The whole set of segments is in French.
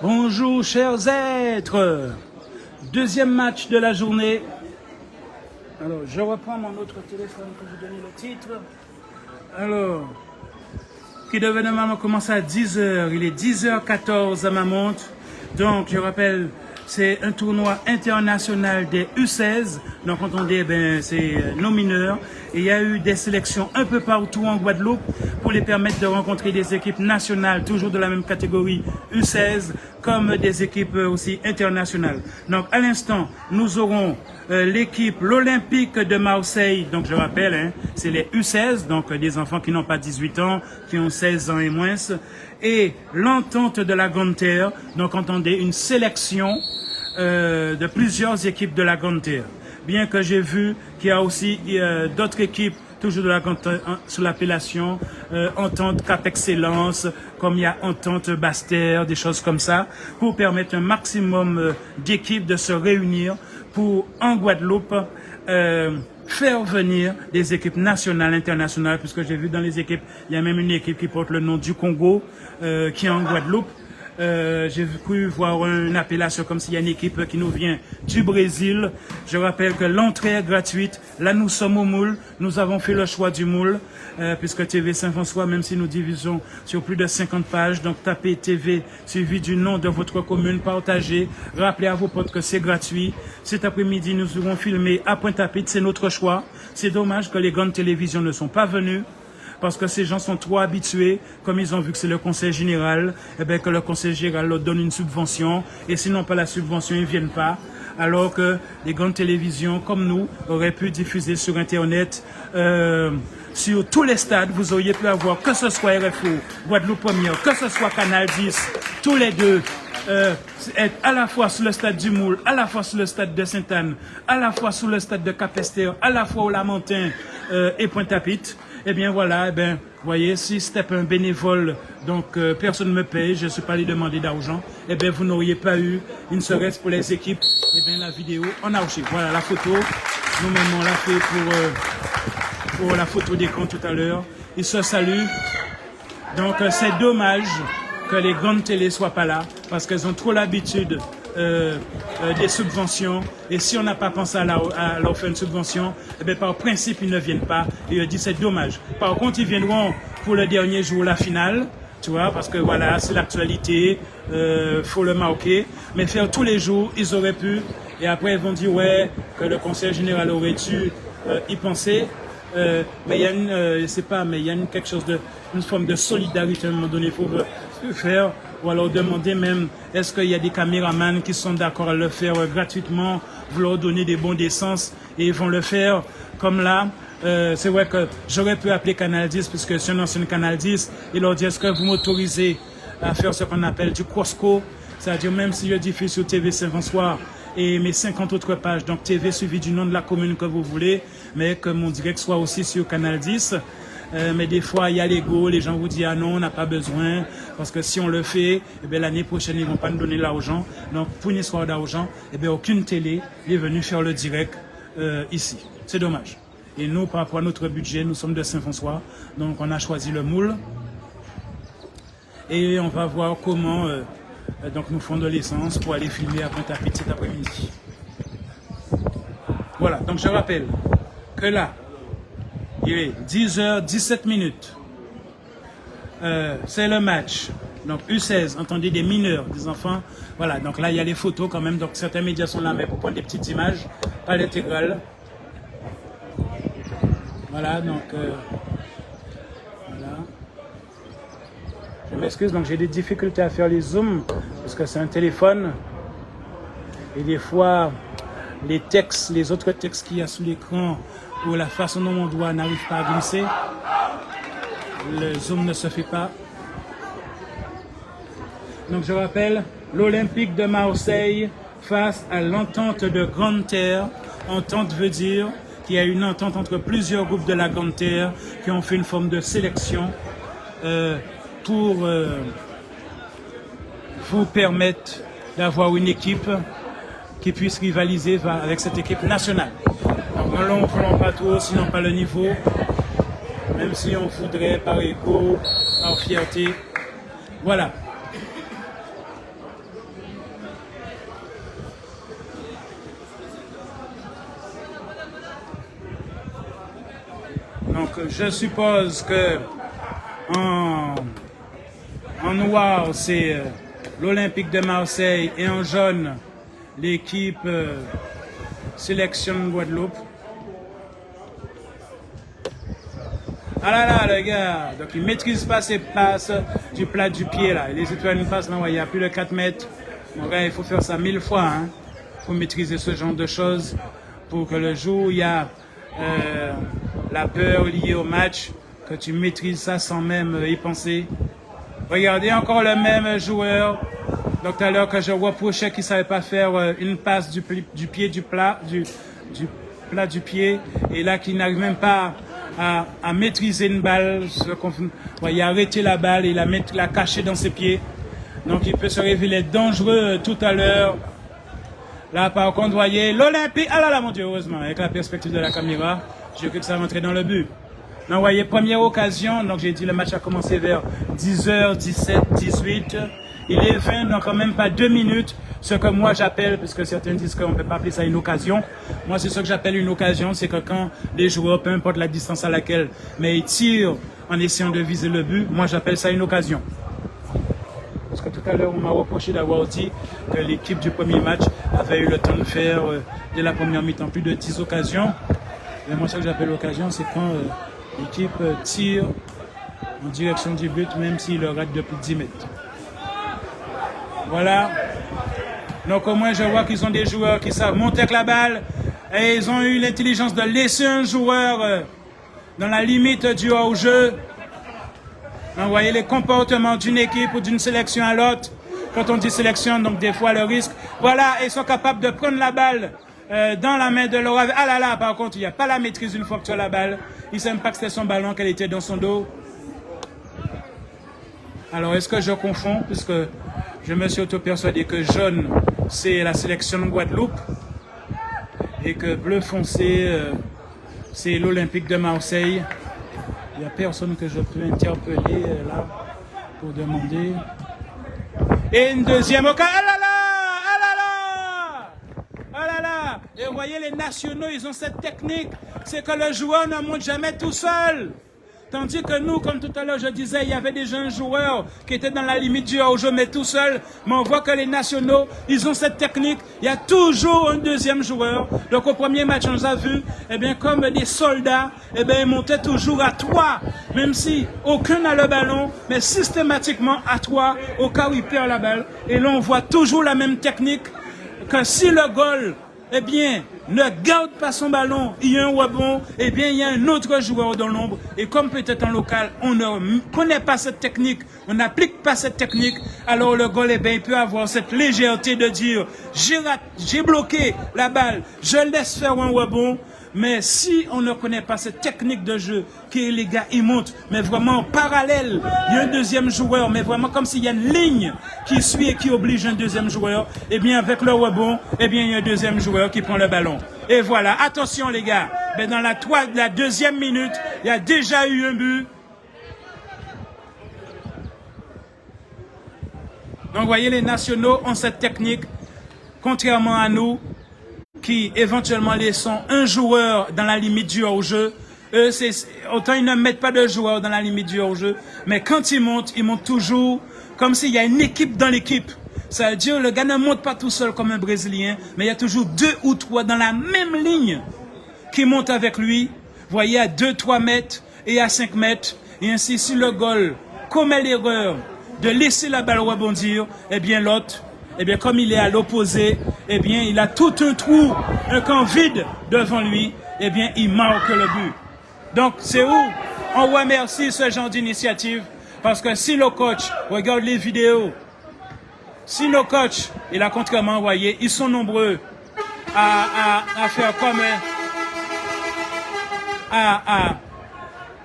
Bonjour chers êtres. Deuxième match de la journée. Alors, je reprends mon autre téléphone pour vous donner le titre. Alors, qui devait normalement commencer à 10h. Il est 10h14 à ma montre. Donc, je rappelle, c'est un tournoi international des U16. Donc, quand on dit, c'est nos mineurs. Et il y a eu des sélections un peu partout en Guadeloupe pour les permettre de rencontrer des équipes nationales, toujours de la même catégorie U16, comme des équipes aussi internationales. Donc, à l'instant, nous aurons l'équipe, l'Olympique de Marseille. Donc, je rappelle, hein, c'est les U16, donc des enfants qui n'ont pas 18 ans, qui ont 16 ans et moins. Et l'Entente de la Grande Terre, donc entendez, une sélection de plusieurs équipes de la Grande Terre. Bien que j'ai vu qu'il y a aussi d'autres équipes, toujours de la Grande Terre, sous l'appellation Entente Cap Excellence, comme il y a Entente Basse-Terre, des choses comme ça, pour permettre un maximum d'équipes de se réunir pour, en Guadeloupe, faire venir des équipes nationales, internationales, puisque j'ai vu dans les équipes, il y a même une équipe qui porte le nom du Congo, qui est en Guadeloupe. J'ai cru voir une appellation comme s'il y a une équipe qui nous vient du Brésil. Je rappelle que l'entrée est gratuite. Là, nous sommes au moule. Nous avons fait le choix du moule, puisque TV Saint-François, même si nous divisons sur plus de 50 pages, donc tapez TV suivi du nom de votre commune, partagez, rappelez à vos potes que c'est gratuit. Cet après-midi, nous aurons filmé à Pointe-à-Pitre, c'est notre choix. C'est dommage que les grandes télévisions ne sont pas venues, parce que ces gens sont trop habitués, comme ils ont vu que c'est le conseil général, que le conseil général leur donne une subvention, et sinon pas la subvention, ils ne viennent pas. Alors que les grandes télévisions, comme nous, auraient pu diffuser sur Internet, sur tous les stades, vous auriez pu avoir, que ce soit RFO, Guadeloupe Première, que ce soit Canal 10, tous les deux, être à la fois sur le stade du Moule, à la fois sur le stade de Sainte-Anne, à la fois sur le stade de Cap-Esther, à la fois au Lamentin et Pointe-à-Pitre. Eh bien voilà, vous voyez, si c'était un bénévole, donc personne ne me paye, je ne suis pas allé demander d'argent, vous n'auriez pas eu, il ne serait-ce pour les équipes, la vidéo en archive. Voilà la photo, nous-mêmes on l'a fait pour la photo d'écran tout à l'heure. Ils se saluent. Donc c'est dommage que les grandes télés soient pas là, parce qu'elles ont trop l'habitude des subventions, et si on n'a pas pensé à leur faire une subvention, par principe ils ne viennent pas, et je dis c'est dommage. Par contre ils viendront pour le dernier jour, la finale, tu vois, parce que voilà, c'est l'actualité, faut le marquer, mais faire tous les jours, ils auraient pu, et après ils vont dire ouais, que le conseil général aurait dû y penser, mais il y a quelque chose une forme de solidarité à un moment donné, il faut faire, ou alors demander même, est-ce qu'il y a des caméramans qui sont d'accord à le faire gratuitement, vous leur donner des bons d'essence, et ils vont le faire, comme là, c'est vrai que j'aurais pu appeler Canal 10, puisque c'est un ancien Canal 10, et leur dire, est-ce que vous m'autorisez à faire ce qu'on appelle du cross-co, c'est-à-dire même si je diffuse sur TV Saint-François, et mes 50 autres pages, donc TV suivi du nom de la commune que vous voulez, mais que mon direct soit aussi sur Canal 10. Mais des fois, il y a l'ego, les gens vous disent « Ah non, on n'a pas besoin, parce que si on le fait, l'année prochaine, ils ne vont pas nous donner l'argent. » Donc, pour une histoire d'argent, aucune télé est venue faire le direct ici. C'est dommage. Et nous, par rapport à notre budget, nous sommes de Saint-François, donc on a choisi le moule. Et on va voir comment donc nous font de l'essence pour aller filmer à Pointe-à-Pitre cet après-midi. Voilà, donc je rappelle que là, il est 10h17. C'est le match. Donc U16, entendez, des mineurs, des enfants. Voilà, donc là il y a les photos quand même. Donc certains médias sont là, mais pour prendre des petites images, pas l'intégrale. Voilà, donc voilà. Je m'excuse, donc j'ai des difficultés à faire les zooms parce que c'est un téléphone. Et des fois, les textes, les autres textes qu'il y a sous l'écran, ou la façon dont mon doigt n'arrive pas à glisser, le zoom ne se fait pas. Donc je rappelle, l'Olympique de Marseille face à l'Entente de Grande Terre. Entente veut dire qu'il y a une entente entre plusieurs groupes de la Grande Terre qui ont fait une forme de sélection pour vous permettre d'avoir une équipe qui puisse rivaliser avec cette équipe nationale. Donc, ne l'enflons pas trop, sinon pas le niveau, même si on voudrait par égo, par fierté. Voilà. Donc, je suppose que en noir, c'est l'Olympique de Marseille et en jaune, l'équipe Sélection Guadeloupe. Ah là là, le gars, donc il ne maîtrise pas ses passes du plat du pied là. Les étoiles passent là, il y a plus de 4 mètres. Mon gars, il faut faire ça 1000 fois. Hein. Il faut maîtriser ce genre de choses pour que le jour où il y a la peur liée au match, que tu maîtrises ça sans même y penser. Regardez encore le même joueur. Donc tout à l'heure que je reprochais qu'il ne savait pas faire une passe du pied du plat du pied et là qu'il n'arrive même pas à maîtriser une balle. Il a arrêté la balle et l'a cachée dans ses pieds. Donc il peut se révéler dangereux tout à l'heure. Là par contre, vous voyez, l'Olympique, ah là là mon Dieu, heureusement, avec la perspective de la caméra, j'ai cru que ça rentrait dans le but. Donc vous voyez, première occasion, donc j'ai dit le match a commencé vers 10h, 17, 18. Il est 20, donc quand même pas 2 minutes. Ce que moi j'appelle, puisque certains disent qu'on ne peut pas appeler ça une occasion, moi c'est ce que j'appelle une occasion, c'est que quand les joueurs, peu importe la distance à laquelle, mais ils tirent en essayant de viser le but, moi j'appelle ça une occasion. Parce que tout à l'heure on m'a reproché d'avoir dit que l'équipe du premier match avait eu le temps de faire, dès la première mi-temps, plus de 10 occasions. Mais moi ce que j'appelle occasion, c'est quand l'équipe tire en direction du but, même s'il le rate de plus de 10 mètres. Voilà. Donc au moins je vois qu'ils ont des joueurs qui savent monter avec la balle et ils ont eu l'intelligence de laisser un joueur dans la limite du hors-jeu. Donc, vous voyez les comportements d'une équipe ou d'une sélection à l'autre. Quand on dit sélection, donc des fois le risque. Voilà, ils sont capables de prendre la balle dans la main de leur... Ah là là, par contre, il n'y a pas la maîtrise une fois que tu as la balle. Il ne sait même pas que c'était son ballon, qu'elle était dans son dos. Alors est-ce que je confonds, puisque je me suis auto-persuadé que jaune, c'est la sélection de Guadeloupe et que bleu foncé, c'est l'Olympique de Marseille. Il n'y a personne que je peux interpeller là pour demander. Et une deuxième occasion. Ah là là! Ah là là! Ah là là! Et vous voyez, les nationaux, ils ont cette technique, c'est que le joueur ne monte jamais tout seul. Tandis que nous, comme tout à l'heure je disais, il y avait des jeunes joueurs qui étaient dans la limite du hors-jeu, mais tout seuls. Mais on voit que les nationaux, ils ont cette technique. Il y a toujours un deuxième joueur. Donc au premier match, on les a vus, eh bien, comme des soldats, eh bien, ils montaient toujours à 3. Même si aucun n'a le ballon, mais systématiquement à 3, au cas où il perd la balle. Et là, on voit toujours la même technique, que si le goal, eh bien, ne garde pas son ballon, il y a un rebond, eh bien, il y a un autre joueur dans l'ombre. Et comme peut-être en local, on ne connaît pas cette technique, on n'applique pas cette technique, alors le goal, eh bien, il peut avoir cette légèreté de dire, j'ai bloqué la balle, je laisse faire un rebond. Mais si on ne connaît pas cette technique de jeu, que les gars, ils montent, mais vraiment en parallèle, il y a un deuxième joueur, mais vraiment comme s'il y a une ligne qui suit et qui oblige un deuxième joueur, eh bien, avec le rebond, eh bien, il y a un deuxième joueur qui prend le ballon. Et voilà, attention les gars, mais dans la deuxième minute, il y a déjà eu un but. Donc, vous voyez, les nationaux ont cette technique, contrairement à nous, qui éventuellement laissons un joueur dans la limite du hors-jeu. Eux, autant ils ne mettent pas de joueurs dans la limite du hors-jeu, mais quand ils montent toujours comme s'il y a une équipe dans l'équipe. Ça veut dire le gars ne monte pas tout seul comme un Brésilien, mais il y a toujours 2 ou 3 dans la même ligne qui montent avec lui. Vous voyez, à 2-3 mètres et à 5 mètres. Et ainsi, si le goal commet l'erreur de laisser la balle rebondir, eh bien l'autre, eh bien, comme il est à l'opposé, eh bien, il a tout un trou, un camp vide devant lui, eh bien, il marque le but. Donc, c'est où on remercie ce genre d'initiative, parce que si le coach regarde les vidéos, si nos coachs, et là, contrairement, vous voyez, ils sont nombreux à faire comme...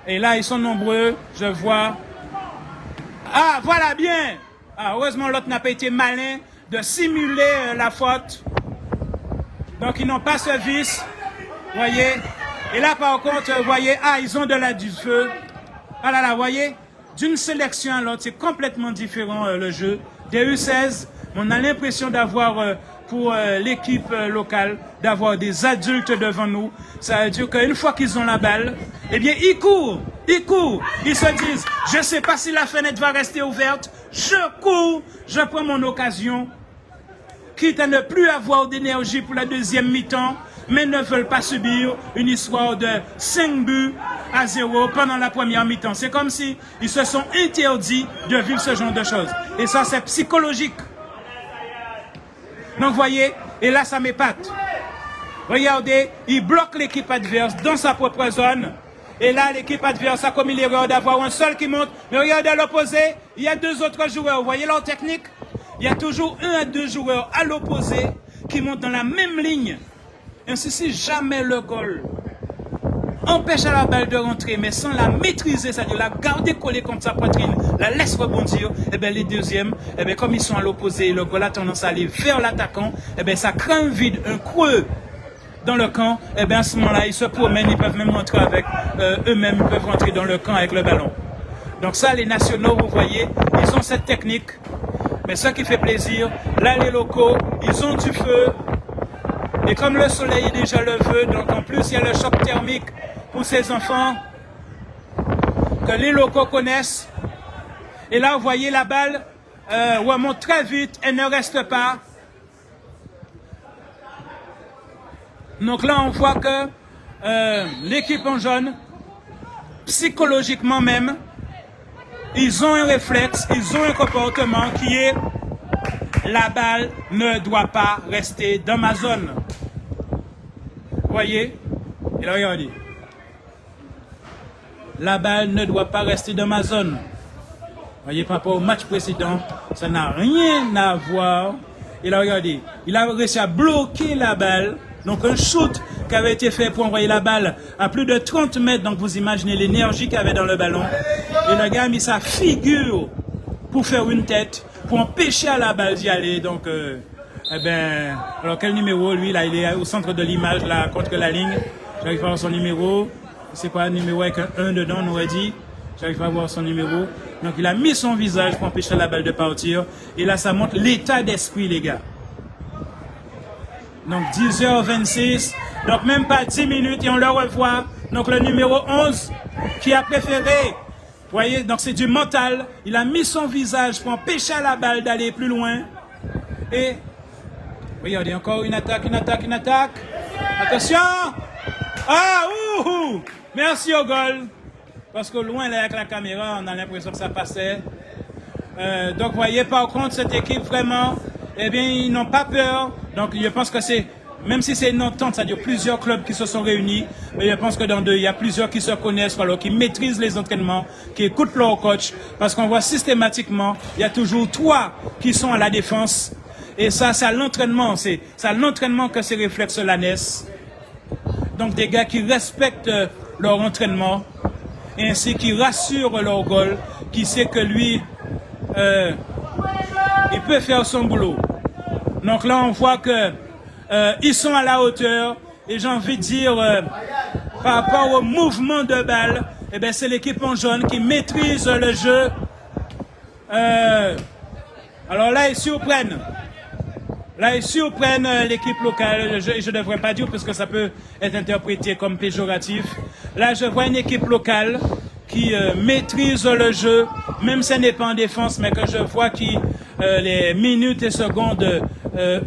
Et là, ils sont nombreux, je vois... Ah, voilà, bien! Ah, heureusement, l'autre n'a pas été malin de simuler la faute. Donc, ils n'ont pas ce vice. Voyez. Et là, par contre, vous voyez, ils ont du feu. Ah là là, voyez. D'une sélection à l'autre, c'est complètement différent le jeu. Des U16, on a l'impression d'avoir pour l'équipe locale d'avoir des adultes devant nous. Ça veut dire qu'une fois qu'ils ont la balle, eh bien, ils courent. Ils se disent, je ne sais pas si la fenêtre va rester ouverte. Je cours, je prends mon occasion. Quitte à ne plus avoir d'énergie pour la deuxième mi-temps, mais ne veulent pas subir une histoire de 5-0 pendant la première mi-temps. C'est comme si ils se sont interdits de vivre ce genre de choses. Et ça, c'est psychologique. Donc, voyez, et là, ça m'épate. Regardez, il bloque l'équipe adverse dans sa propre zone. Et là, l'équipe adverse a commis l'erreur d'avoir un seul qui monte. Mais regardez à l'opposé, il y a 2 autres joueurs. Vous voyez leur technique? Il y a toujours 1 à 2 joueurs à l'opposé qui montent dans la même ligne. Ainsi, si jamais le goal empêche à la balle de rentrer, mais sans la maîtriser, c'est-à-dire la garder collée contre sa poitrine, la laisse rebondir, et bien les deuxièmes, et bien comme ils sont à l'opposé, le goal a tendance à aller vers l'attaquant, et bien ça crée un vide, un creux dans le camp, et bien à ce moment-là, ils se promènent, ils peuvent même rentrer avec eux-mêmes, ils peuvent rentrer dans le camp avec le ballon. Donc ça, les nationaux, vous voyez, ils ont cette technique, mais ce qui fait plaisir, là les locaux, ils ont du feu, et comme le soleil est déjà levé, donc en plus il y a le choc thermique pour ces enfants que les locaux connaissent. Et là, vous voyez la balle remonte très vite, elle ne reste pas. Donc là, on voit que l'équipe en jaune, psychologiquement même, ils ont un réflexe, ils ont un comportement qui est la balle ne doit pas rester dans ma zone. Vous voyez? Et là, regardez. La balle ne doit pas rester dans ma zone. Vous voyez, par rapport au match précédent, ça n'a rien à voir. Et là, regardez. Il a réussi à bloquer la balle. Donc, un shoot qui avait été fait pour envoyer la balle à plus de 30 mètres. Donc, vous imaginez l'énergie qu'il y avait dans le ballon. Et le gars a mis sa figure pour faire une tête, pour empêcher à la balle d'y aller. Donc, eh ben, alors quel numéro, lui, là, il est au centre de l'image, là, contre la ligne. J'arrive pas à voir son numéro. C'est quoi un numéro avec un 1 dedans, on aurait dit. J'arrive pas à voir son numéro. Donc, il a mis son visage pour empêcher la balle de partir. Et là, ça montre l'état d'esprit, les gars. Donc, 10h26. Donc, même pas 10 minutes et on le revoit. Donc, le numéro 11 qui a préféré. Vous voyez, donc c'est du mental. Il a mis son visage pour empêcher la balle d'aller plus loin. Et, regardez, encore une attaque. Attention! Ah, ouh! Merci au goal. Parce que loin, là, avec la caméra, on a l'impression que ça passait. Donc, vous voyez, par contre, cette équipe, vraiment, eh bien, ils n'ont pas peur. Donc, je pense que c'est, même si c'est une entente, c'est-à-dire plusieurs clubs qui se sont réunis, mais je pense que dans deux, il y a plusieurs qui se connaissent, alors qui maîtrisent les entraînements, qui écoutent leur coach, parce qu'on voit systématiquement, il y a toujours 3 qui sont à la défense. Et ça, c'est à l'entraînement. C'est à l'entraînement que ces réflexes-là naissent. Donc, des gars qui respectent leur entraînement, et ainsi qui rassurent leur goal, qui sait que lui, il peut faire son boulot. Donc là, on voit que ils sont à la hauteur, et j'ai envie de dire, par rapport au mouvement de balle, eh bien, c'est l'équipe en jaune qui maîtrise le jeu. Alors là, ils surprennent. Là, ils surprennent l'équipe locale. Je ne devrais pas dire parce que ça peut être interprété comme péjoratif. Là, je vois une équipe locale qui maîtrise le jeu, même si elle n'est pas en défense, mais que je vois qui, les minutes et secondes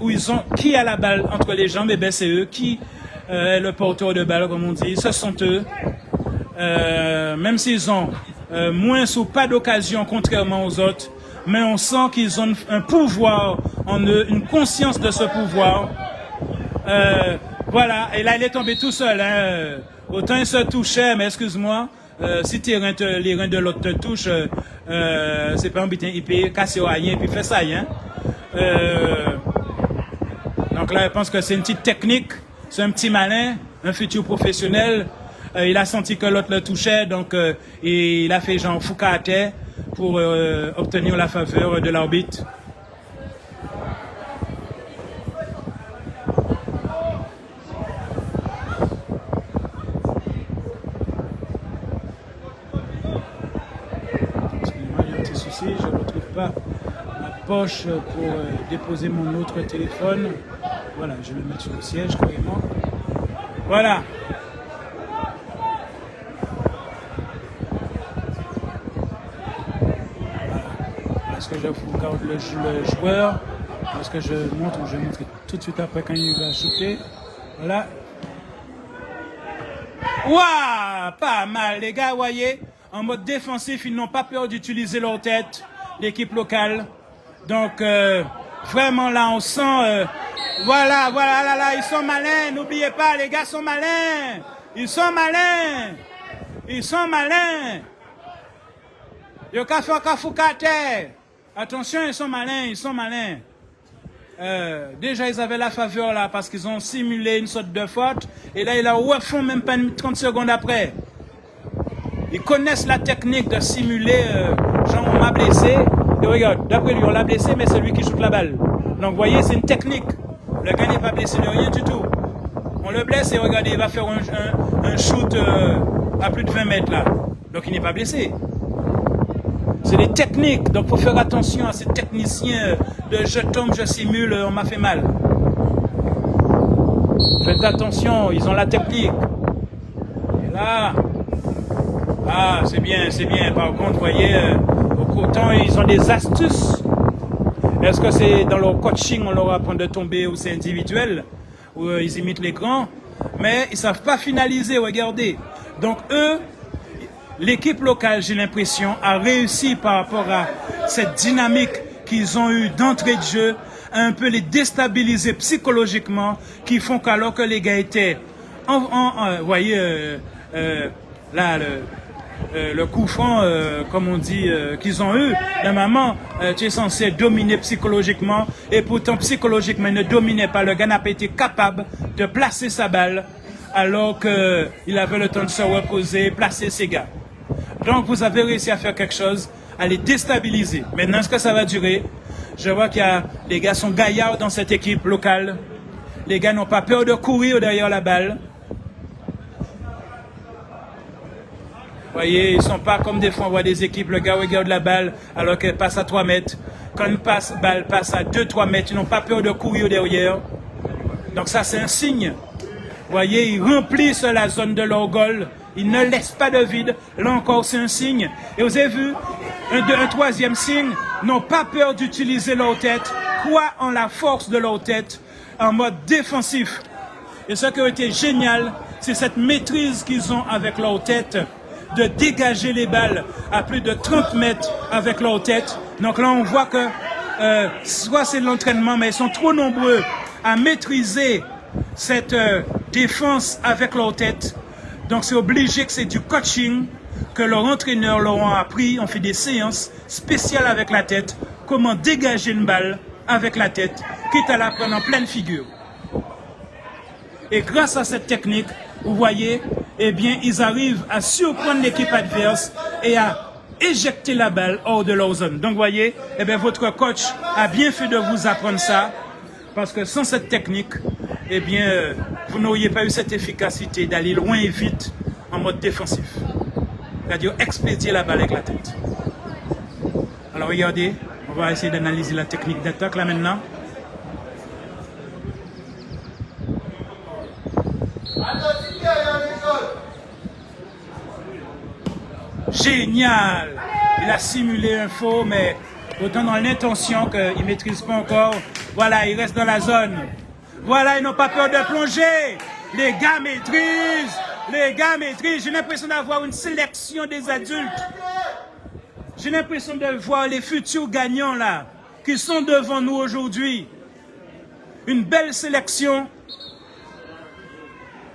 où ils ont, qui a la balle entre les jambes, et bien c'est eux. Qui est le porteur de balle, comme on dit, ce sont eux. Même s'ils ont moins ou pas d'occasion, contrairement aux autres, mais on sent qu'ils ont un pouvoir en eux, une conscience de ce pouvoir. Voilà, et là il est tombé tout seul. Hein. Autant il se touchait, mais excuse-moi, si les reins de l'autre te touchent, c'est pas un butin, il peut casser au rien, puis fait ça. Hein. Donc là, je pense que c'est une petite technique, c'est un petit malin, un futur professionnel. Il a senti que l'autre le touchait, donc il a fait genre fouca à terre pour obtenir la faveur de l'arbitre. Excusez-moi, il y a un petit souci, je ne retrouve pas poche pour déposer mon autre téléphone. Voilà, je vais le mettre sur le siège, croyez-moi. Voilà. Est-ce que je vous regarde le joueur? Est-ce que je montre? Je vais montrer tout de suite après quand il va shooter. Voilà. Waouh! Pas mal, les gars, voyez. En mode défensif, ils n'ont pas peur d'utiliser leur tête, l'équipe locale. Donc, vraiment, là, on sent... voilà, là, ils sont malins. N'oubliez pas, les gars sont malins. Ils sont malins. Ils sont malins. Yo ka fait ka foukate. Attention, ils sont malins, ils sont malins. Déjà, ils avaient la faveur là parce qu'ils ont simulé une sorte de faute. Et là, ils la refont même pas 30 secondes après. Ils connaissent la technique de simuler. Genre, on m'a blessé. Et regarde, d'après lui, on l'a blessé, mais c'est lui qui shoot la balle. Donc, vous voyez, c'est une technique. Le gars n'est pas blessé de rien du tout. On le blesse et regardez, il va faire un shoot à plus de 20 mètres là. Donc, il n'est pas blessé. C'est des techniques, donc il faut faire attention à ces techniciens de je tombe, je simule, on m'a fait mal. Faites attention, ils ont la technique. Et là, ah c'est bien. Par contre, vous voyez, autant ils ont des astuces. Est-ce que c'est dans leur coaching, on leur apprend de tomber ou c'est individuel, ou ils imitent les grands, mais ils ne savent pas finaliser, regardez. Donc eux, l'équipe locale, j'ai l'impression, a réussi par rapport à cette dynamique qu'ils ont eue d'entrée de jeu, à un peu les déstabiliser psychologiquement, qui font qu'alors que les gars étaient, vous voyez, là, le coup franc, comme on dit, qu'ils ont eu, normalement, tu es censé dominer psychologiquement, et pourtant psychologiquement, il ne dominait pas. Le gars n'a pas été capable de placer sa balle, alors qu'il avait le temps de se reposer, placer ses gars. Donc, vous avez réussi à faire quelque chose, à les déstabiliser. Maintenant, est-ce que ça va durer? Je vois qu'il y a, les gars sont gaillards dans cette équipe locale. Les gars n'ont pas peur de courir derrière la balle. Vous voyez, ils ne sont pas comme des fois on voit des équipes, le gars regarde la balle alors qu'elle passe à 3 mètres. Quand une balle passe à 2-3 mètres, ils n'ont pas peur de courir derrière. Donc ça, c'est un signe. Vous voyez, ils remplissent la zone de leur goal. Ils ne laissent pas de vide. Là encore, c'est un signe. Et vous avez vu, un troisième signe, n'ont pas peur d'utiliser leur tête, croient en la force de leur tête, en mode défensif. Et ce qui a été génial, c'est cette maîtrise qu'ils ont avec leur tête, de dégager les balles à plus de 30 mètres avec leur tête. Donc là, on voit que soit c'est de l'entraînement, mais ils sont trop nombreux à maîtriser cette défense avec leur tête. Donc c'est obligé que c'est du coaching que leurs entraîneurs leur ont appris. On fait des séances spéciales avec la tête. Comment dégager une balle avec la tête, quitte à la prendre en pleine figure. Et grâce à cette technique, vous voyez, eh bien, ils arrivent à surprendre l'équipe adverse et à éjecter la balle hors de leur zone. Donc, vous voyez, eh bien, votre coach a bien fait de vous apprendre ça, parce que sans cette technique, eh bien, vous n'auriez pas eu cette efficacité d'aller loin et vite en mode défensif. C'est-à-dire expédier la balle avec la tête. Alors, regardez, on va essayer d'analyser la technique d'attaque là maintenant. Génial! Il a simulé un faux, mais autant dans l'intention qu'il ne maîtrise pas encore. Voilà, il reste dans la zone. Voilà, ils n'ont pas peur de plonger. Les gars maîtrisent. Les gars maîtrisent. J'ai l'impression d'avoir une sélection des adultes. J'ai l'impression de voir les futurs gagnants là, qui sont devant nous aujourd'hui. Une belle sélection.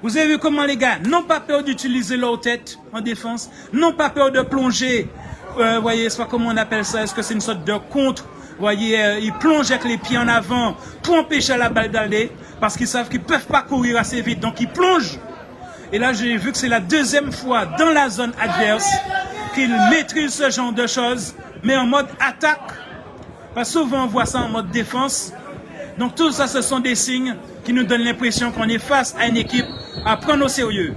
Vous avez vu comment les gars n'ont pas peur d'utiliser leur tête en défense, n'ont pas peur de plonger. Vous voyez, c'est pas comment on appelle ça, est-ce que c'est une sorte de contre? Vous voyez, ils plongent avec les pieds en avant pour empêcher la balle d'aller, parce qu'ils savent qu'ils ne peuvent pas courir assez vite, donc ils plongent. Et là, j'ai vu que c'est la deuxième fois dans la zone adverse qu'ils maîtrisent ce genre de choses, mais en mode attaque. Parce que souvent, on voit ça en mode défense. Donc tout ça, ce sont des signes qui nous donnent l'impression qu'on est face à une équipe à prendre au sérieux.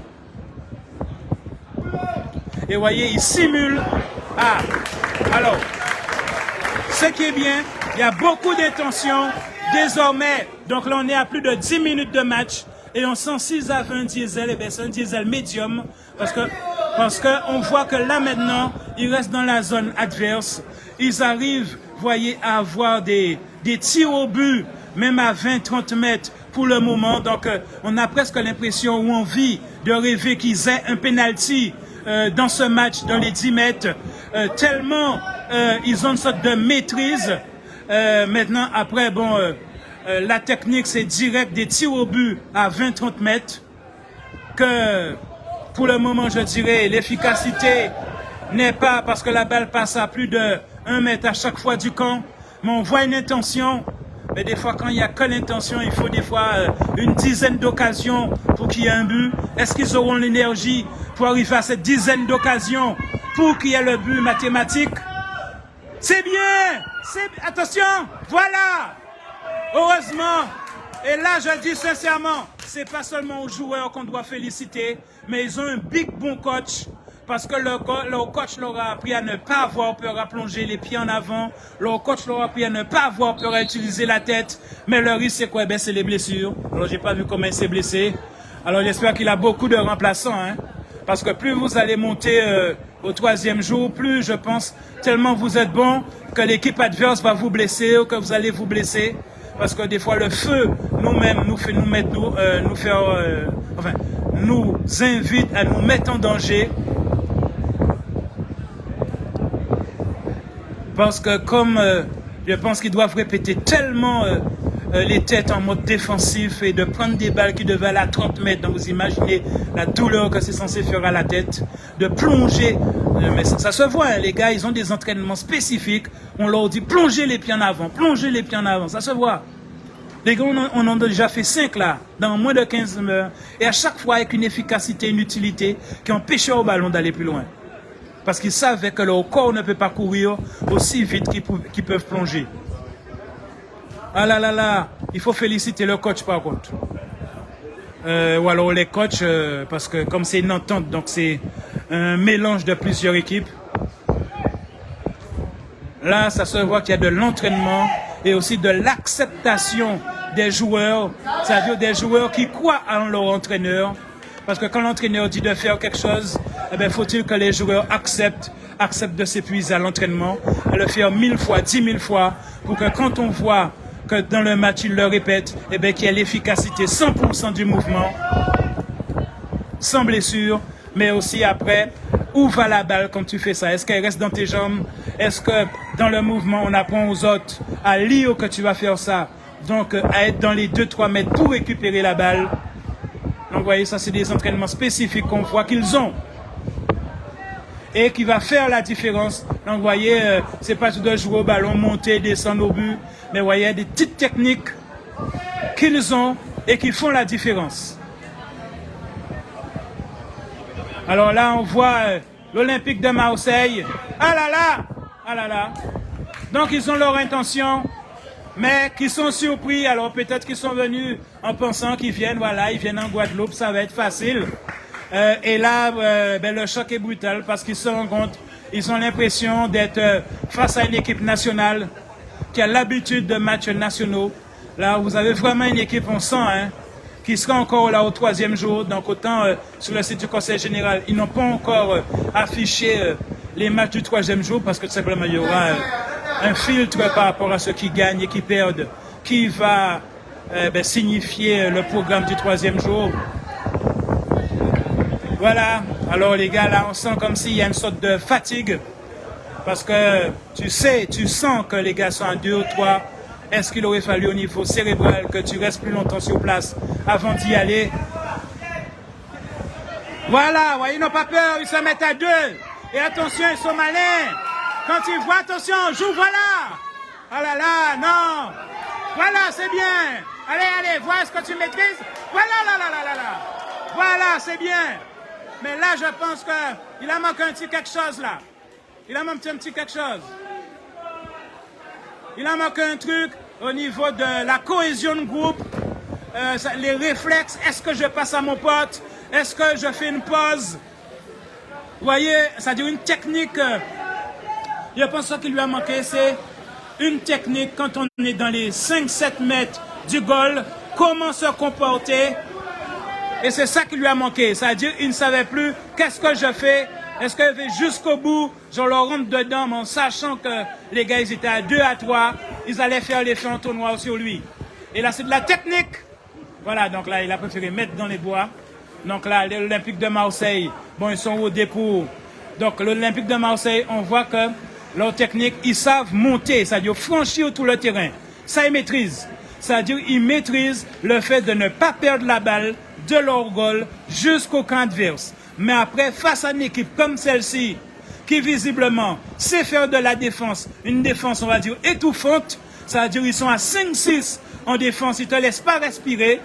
Et vous voyez, ils simulent. Ah, alors, ce qui est bien, Il y a beaucoup d'intentions désormais. Donc là, on est à plus de 10 minutes de match. Et on sent 6 à 20 diesel. Et bien, c'est un diesel médium. Parce que on voit que là, maintenant, ils restent dans la zone adverse. Ils arrivent, voyez, à avoir des tirs au but, même à 20-30 mètres pour le moment. Donc, on a presque l'impression ou envie de rêver qu'ils aient un penalty dans ce match, dans les 10 mètres. Tellement ils ont une sorte de maîtrise. Maintenant, après, bon, la technique, c'est direct des tirs au but à 20-30 mètres. Que, pour le moment, je dirais, l'efficacité n'est pas parce que la balle passe à plus de 1 mètre à chaque fois du camp. Mais on voit une intention. Mais des fois, quand il n'y a que l'intention, il faut des fois une dizaine d'occasions pour qu'il y ait un but. Est-ce qu'ils auront l'énergie pour arriver à cette dizaine d'occasions pour qu'il y ait le but mathématique? C'est bien! Attention! Voilà! Heureusement! Et là, je dis sincèrement, c'est pas seulement aux joueurs qu'on doit féliciter, mais ils ont un big bon coach. Parce que leur coach leur a appris à ne pas avoir peur à plonger les pieds en avant. Leur coach leur a appris à ne pas avoir peur à utiliser la tête. Mais le risque, c'est quoi? Ben, c'est les blessures. Alors, j'ai pas vu comment il s'est blessé. Alors, j'espère qu'il a beaucoup de remplaçants. Hein? Parce que plus vous allez monter au 3e jour, plus, je pense, tellement vous êtes bon, que l'équipe adverse va vous blesser ou que vous allez vous blesser. Parce que des fois, le feu, nous-mêmes, nous invite à nous mettre en danger. Parce que comme je pense qu'ils doivent répéter tellement les têtes en mode défensif et de prendre des balles qui devaient aller à 30 mètres. Donc vous imaginez la douleur que c'est censé faire à la tête, de plonger. Mais ça se voit, hein, les gars, ils ont des entraînements spécifiques. On leur dit plongez les pieds en avant, plongez les pieds en avant, ça se voit. Les gars, on en a déjà fait 5 là, dans moins de 15 heures. Et à chaque fois avec une efficacité, une utilité qui empêchait au ballon d'aller plus loin. Parce qu'ils savaient que leur corps ne peut pas courir aussi vite qu'ils peuvent plonger. Ah là là là, il faut féliciter le coach par contre. Ou alors les coachs, parce que comme c'est une entente, donc c'est un mélange de plusieurs équipes. Là, ça se voit qu'il y a de l'entraînement et aussi de l'acceptation des joueurs, c'est-à-dire des joueurs qui croient en leur entraîneur. Parce que quand l'entraîneur dit de faire quelque chose, eh bien, faut-il que les joueurs acceptent de s'épuiser à l'entraînement, à le faire 1000 fois, 10 000 fois, pour que quand on voit que dans le match, il le répète, eh bien, qu'il y ait l'efficacité 100% du mouvement, sans blessure, mais aussi après, où va la balle quand tu fais ça? Est-ce qu'elle reste dans tes jambes? Est-ce que dans le mouvement, on apprend aux autres à lire que tu vas faire ça? Donc, à être dans les 2-3 mètres pour récupérer la balle. Donc, vous voyez, ça, c'est des entraînements spécifiques qu'on voit qu'ils ont. Et qui va faire la différence. Donc, vous voyez, c'est pas tout de jouer au ballon, monter, descendre au but. Mais vous voyez, des petites techniques qu'ils ont et qui font la différence. Alors là, on voit l'Olympique de Marseille. Ah là là! Ah là là! Donc, ils ont leur intention, mais qui sont surpris. Alors, peut-être qu'ils sont venus en pensant qu'ils viennent, voilà, ils viennent en Guadeloupe, ça va être facile. Et là, ben, le choc est brutal parce qu'ils se rendent compte, ils ont l'impression d'être face à une équipe nationale qui a l'habitude de matchs nationaux. Là, vous avez vraiment une équipe, on sent, hein, qui sera encore là au 3e jour. Donc, autant sur le site du Conseil général, ils n'ont pas encore affiché les matchs du 3e jour parce que tout simplement, il y aura un filtre par rapport à ceux qui gagnent et qui perdent, qui va ben, signifier le programme du 3e jour. Voilà, alors les gars, là, on sent comme s'il y a une sorte de fatigue. Parce que tu sens que les gars sont à 2 ou 3. Est-ce qu'il aurait fallu au niveau cérébral que tu restes plus longtemps sur place avant d'y aller? Voilà, ouais, ils n'ont pas peur, ils se mettent à 2. Et attention, ils sont malins. Quand ils voient, attention, joue, voilà. Ah là là, non. Voilà, c'est bien. Allez, vois ce que tu maîtrises. Voilà, là. Voilà, c'est bien. Mais là, je pense qu'il a manqué un petit quelque chose, là. Il a manqué un petit quelque chose. Il a manqué un truc au niveau de la cohésion de groupe, les réflexes. Est-ce que je passe à mon pote? Est-ce que je fais une pause? Vous voyez, c'est-à-dire une technique. Je pense que ce qui lui a manqué, c'est une technique quand on est dans les 5-7 mètres du goal, comment se comporter. Et c'est ça qui lui a manqué. C'est-à-dire qu'il ne savait plus qu'est-ce que je fais. Est-ce que je vais jusqu'au bout, je leur rentre dedans, mais en sachant que les gars, ils étaient à 2 à 3, ils allaient faire l'effet entonnoir sur lui. Et là, c'est de la technique. Voilà, donc là, il a préféré mettre dans les bois. Donc là, l'Olympique de Marseille, bon, ils sont au dépôt. Donc l'Olympique de Marseille, on voit que leur technique, ils savent monter, c'est-à-dire franchir tout le terrain. Ça, ils maîtrisent. C'est-à-dire qu'ils maîtrisent le fait de ne pas perdre la balle de leur goal jusqu'au camp adverse. Mais après, face à une équipe comme celle-ci, qui visiblement sait faire de la défense, une défense, on va dire, étouffante, c'est-à-dire qu'ils sont à 5-6 en défense, ils ne te laissent pas respirer,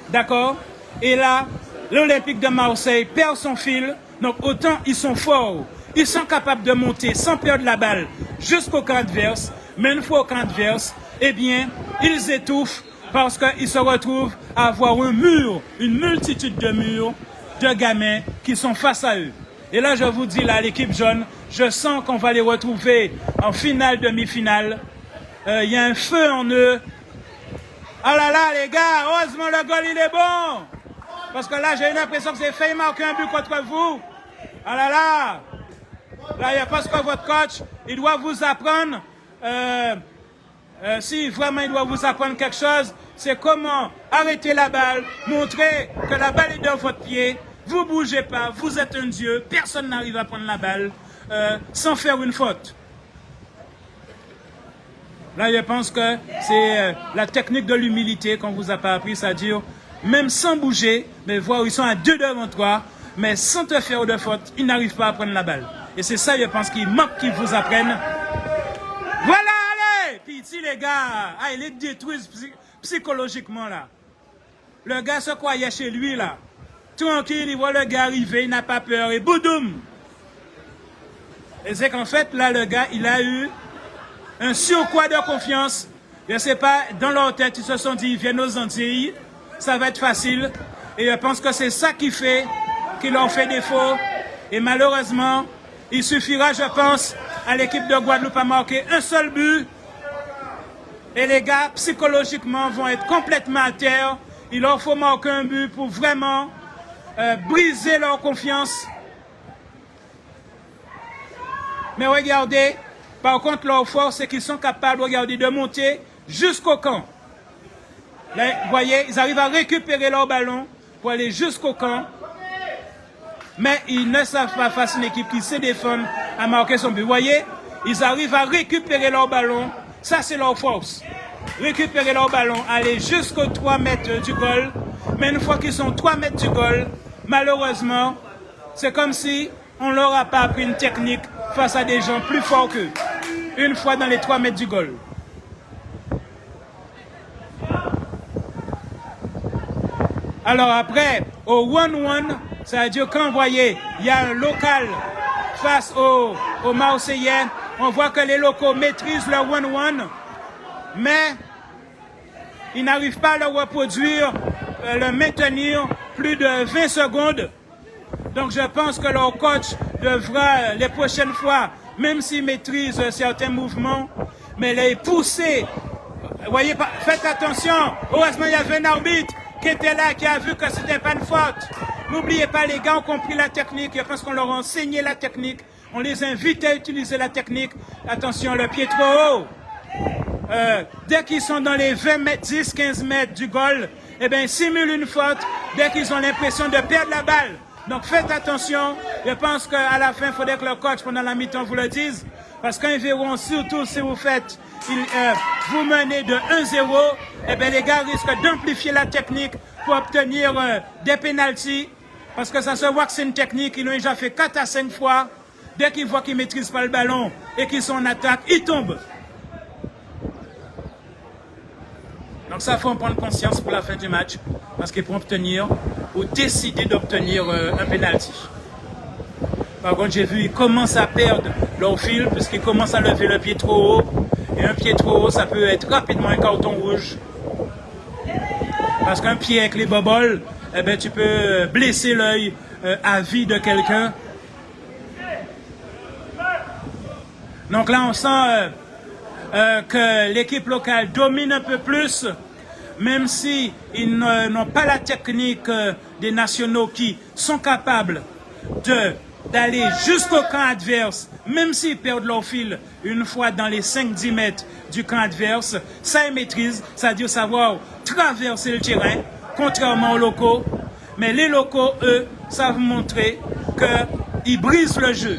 d'accord? Et là, l'Olympique de Marseille perd son fil, donc autant ils sont forts, ils sont capables de monter sans perdre la balle jusqu'au camp adverse, mais une fois au camp adverse, eh bien, ils étouffent parce qu'ils se retrouvent à avoir un mur, une multitude de murs de gamins qui sont face à eux. Et là, je vous dis, là, l'équipe jaune, je sens qu'on va les retrouver en finale, demi-finale. Il y a un feu en eux. Ah là là, les gars, heureusement le goal, il est bon. Parce que là, j'ai l'impression que j'ai failli marquer un but contre vous. Ah là là. Là, il y a parce que votre coach, il doit vous apprendre, si vraiment il doit vous apprendre quelque chose, c'est comment arrêter la balle, montrer que la balle est dans votre pied, vous ne bougez pas, vous êtes un dieu, personne n'arrive à prendre la balle sans faire une faute. Là, je pense que c'est la technique de l'humilité qu'on ne vous a pas appris, c'est-à-dire, même sans bouger, mais voir ils sont à 2 devant toi, mais sans te faire de faute, ils n'arrivent pas à prendre la balle. Et c'est ça, je pense, qu'il manque qu'ils vous apprennent. Voilà, allez! Puis ici, les gars, ils les détruisent psychologiquement, là. Le gars se croyait chez lui, là. Tranquille, il voit le gars arriver, il n'a pas peur, et boudoum! Et c'est qu'en fait, là, le gars, il a eu un surcroît de confiance. Je ne sais pas, dans leur tête, ils se sont dit, ils viennent aux Antilles, ça va être facile. Et je pense que c'est ça qui fait, qui leur fait défaut. Et malheureusement, il suffira, je pense, à l'équipe de Guadeloupe à marquer un seul but. Et les gars, psychologiquement, vont être complètement à terre. Il leur faut marquer un but pour vraiment briser leur confiance. Mais regardez, par contre, leur force, c'est qu'ils sont capables, regardez, de monter jusqu'au camp. Là, vous voyez, ils arrivent à récupérer leur ballon pour aller jusqu'au camp. Mais ils ne savent pas face à une équipe qui sait défendre à marquer son but. Vous voyez, ils arrivent à récupérer leur ballon. Ça, c'est leur force. Récupérer leur ballon, aller jusqu'aux 3 mètres du goal. Mais une fois qu'ils sont 3 mètres du goal, malheureusement, c'est comme si on ne leur a pas appris une technique face à des gens plus forts qu'eux. Une fois dans les 3 mètres du goal. Alors après, au 1-1, c'est-à-dire quand vous voyez, il y a un local face aux Marseillais, on voit que les locaux maîtrisent le 1-1, mais ils n'arrivent pas à le reproduire, le maintenir plus de 20 secondes. Donc je pense que leur coach devra les prochaines fois, même s'il maîtrise certains mouvements, mais les pousser. Vous voyez, faites attention, heureusement il y avait un arbitre qui était là, qui a vu que ce n'était pas une faute. N'oubliez pas, les gars ont compris la technique, je pense qu'on leur a enseigné la technique, on les invite à utiliser la technique. Attention, le pied trop haut. Dès qu'ils sont dans les 20 mètres, 10, 15 mètres du goal, eh bien, ils simulent une faute dès qu'ils ont l'impression de perdre la balle. Donc faites attention, je pense qu'à la fin, il faudrait que le coach, pendant la mi-temps, vous le dise, parce qu'ils verront, surtout si vous faites, vous menez de 1-0, eh bien, les gars risquent d'amplifier la technique pour obtenir des pénaltys, parce que ça se voit que c'est une technique, ils l'ont déjà fait 4 à 5 fois. Dès qu'ils voient qu'ils ne maîtrisent pas le ballon et qu'ils sont en attaque, ils tombent. Donc ça, il faut en prendre conscience pour la fin du match, parce qu'ils pourront obtenir ou décider d'obtenir un pénalty. Par contre, j'ai vu, ils commencent à perdre leur fil, puisqu'ils commencent à lever le pied trop haut. Et un pied trop haut, ça peut être rapidement un carton rouge. Parce qu'un pied avec les boboles, eh ben, tu peux blesser l'œil à vie de quelqu'un. Donc là, on sent que l'équipe locale domine un peu plus, même si ils n'ont pas la technique des nationaux qui sont capables d'aller jusqu'au camp adverse, même s'ils perdent leur fil une fois dans les 5-10 mètres du camp adverse, ça ils maîtrisent, c'est-à-dire savoir traverser le terrain, contrairement aux locaux. Mais les locaux, eux, savent montrer qu'ils brisent le jeu.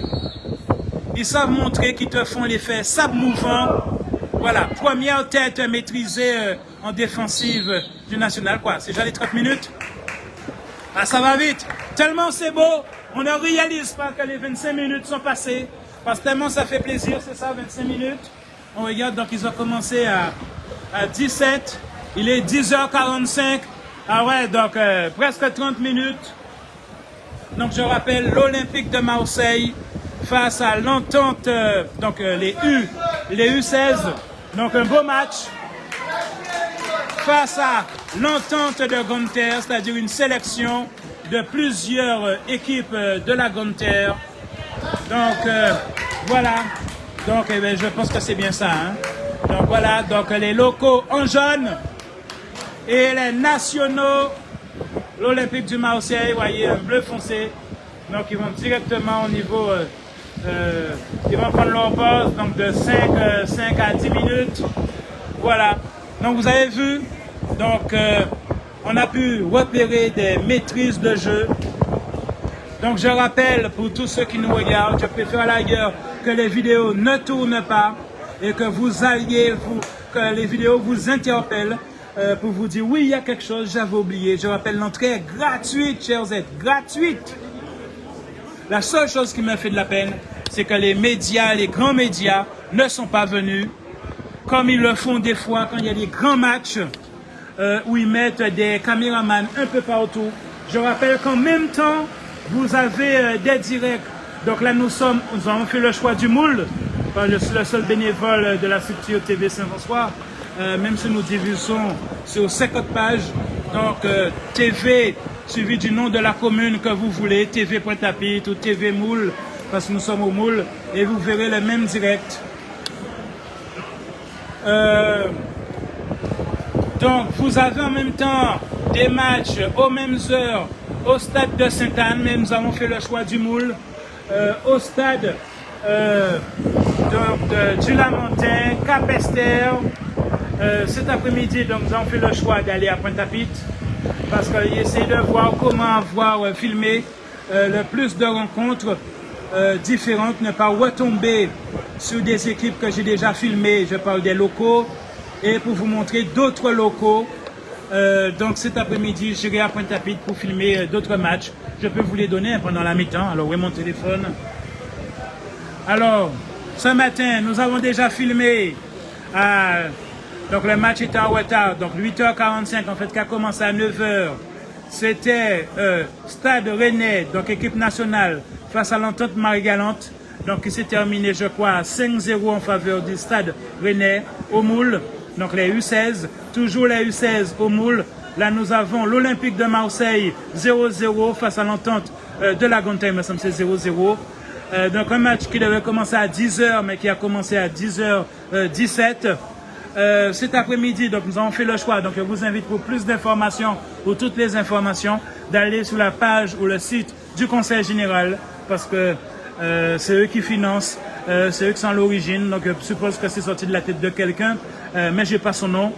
Ils savent montrer qu'ils te font l'effet sable mouvant. Voilà, première tête maîtrisée en défensive du national. Quoi, c'est déjà les 30 minutes? Ah, ça va vite. Tellement c'est beau, on ne réalise pas que les 25 minutes sont passées. Parce que tellement ça fait plaisir, c'est ça, 25 minutes. On regarde, donc ils ont commencé à 17. Il est 10h45. Ah ouais, donc presque 30 minutes. Donc je rappelle l'Olympique de Marseille face à l'Entente, donc les U16. Donc un beau match face à l'Entente de Gonter, c'est-à-dire une sélection de plusieurs équipes de la Gonter. Donc voilà, donc je pense que c'est bien ça. Hein? Donc voilà, donc les locaux en jaune et les nationaux, l'Olympique du Marseille, vous voyez, un bleu foncé. Donc ils vont directement au niveau, ils vont prendre leur pause, donc de 5 à 10 minutes. Voilà, donc vous avez vu, donc on a pu repérer des maîtrises de jeu. Donc je rappelle pour tous ceux qui nous regardent, je préfère à la guerre que les vidéos ne tournent pas et que vous alliez, que les vidéos vous interpellent pour vous dire oui, il y a quelque chose, j'avais oublié. Je rappelle, l'entrée est gratuite, chers êtres, gratuite. La seule chose qui me fait de la peine, c'est que les médias, les grands médias ne sont pas venus, comme ils le font des fois quand il y a des grands matchs où ils mettent des caméramans un peu partout. Je rappelle qu'en même temps, vous avez des directs. Donc là, nous avons fait le choix du moule. Enfin, je suis le seul bénévole de la structure TV Saint-François, même si nous diffusons sur 50 pages. Donc, TV suivi du nom de la commune que vous voulez, TV Pointe-à-Pitre ou TV Moule, parce que nous sommes au Moule, et vous verrez le même direct. Donc, vous avez en même temps des matchs aux mêmes heures au stade de Sainte-Anne, mais nous avons fait le choix du Moule, au stade du Lamentin, Cap-Esther. Cet après-midi, donc, nous avons fait le choix d'aller à Pointe-à-Pitre parce qu'on essaie de voir comment avoir filmé le plus de rencontres différentes, ne pas retomber sur des équipes que j'ai déjà filmées. Je parle des locaux et pour vous montrer d'autres locaux. Donc cet après-midi, j'irai à Pointe-à-Pitre pour filmer d'autres matchs. Je peux vous les donner pendant la mi-temps. Alors, où est mon téléphone? Alors, ce matin, nous avons déjà filmé. Donc, le match était en retard. Donc, 8h45, en fait, qui a commencé à 9h. C'était Stade Rennais, donc équipe nationale, face à l'Entente Marie-Galante. Donc, qui s'est terminé, je crois, à 5-0 en faveur du Stade Rennais au Moule. Donc les U16, toujours les U16 au Moule. Là, nous avons l'Olympique de Marseille 0-0 face à l'Entente de la Gontaille, me semble c'est 0-0. Donc un match qui devait commencer à 10h, mais qui a commencé à 10h17. Cet après-midi, donc nous avons fait le choix. Donc je vous invite pour plus d'informations, pour toutes les informations, d'aller sur la page ou le site du Conseil général, parce que c'est eux qui financent, c'est eux qui sont à l'origine. Donc je suppose que c'est sorti de la tête de quelqu'un. Mais je n'ai pas son nom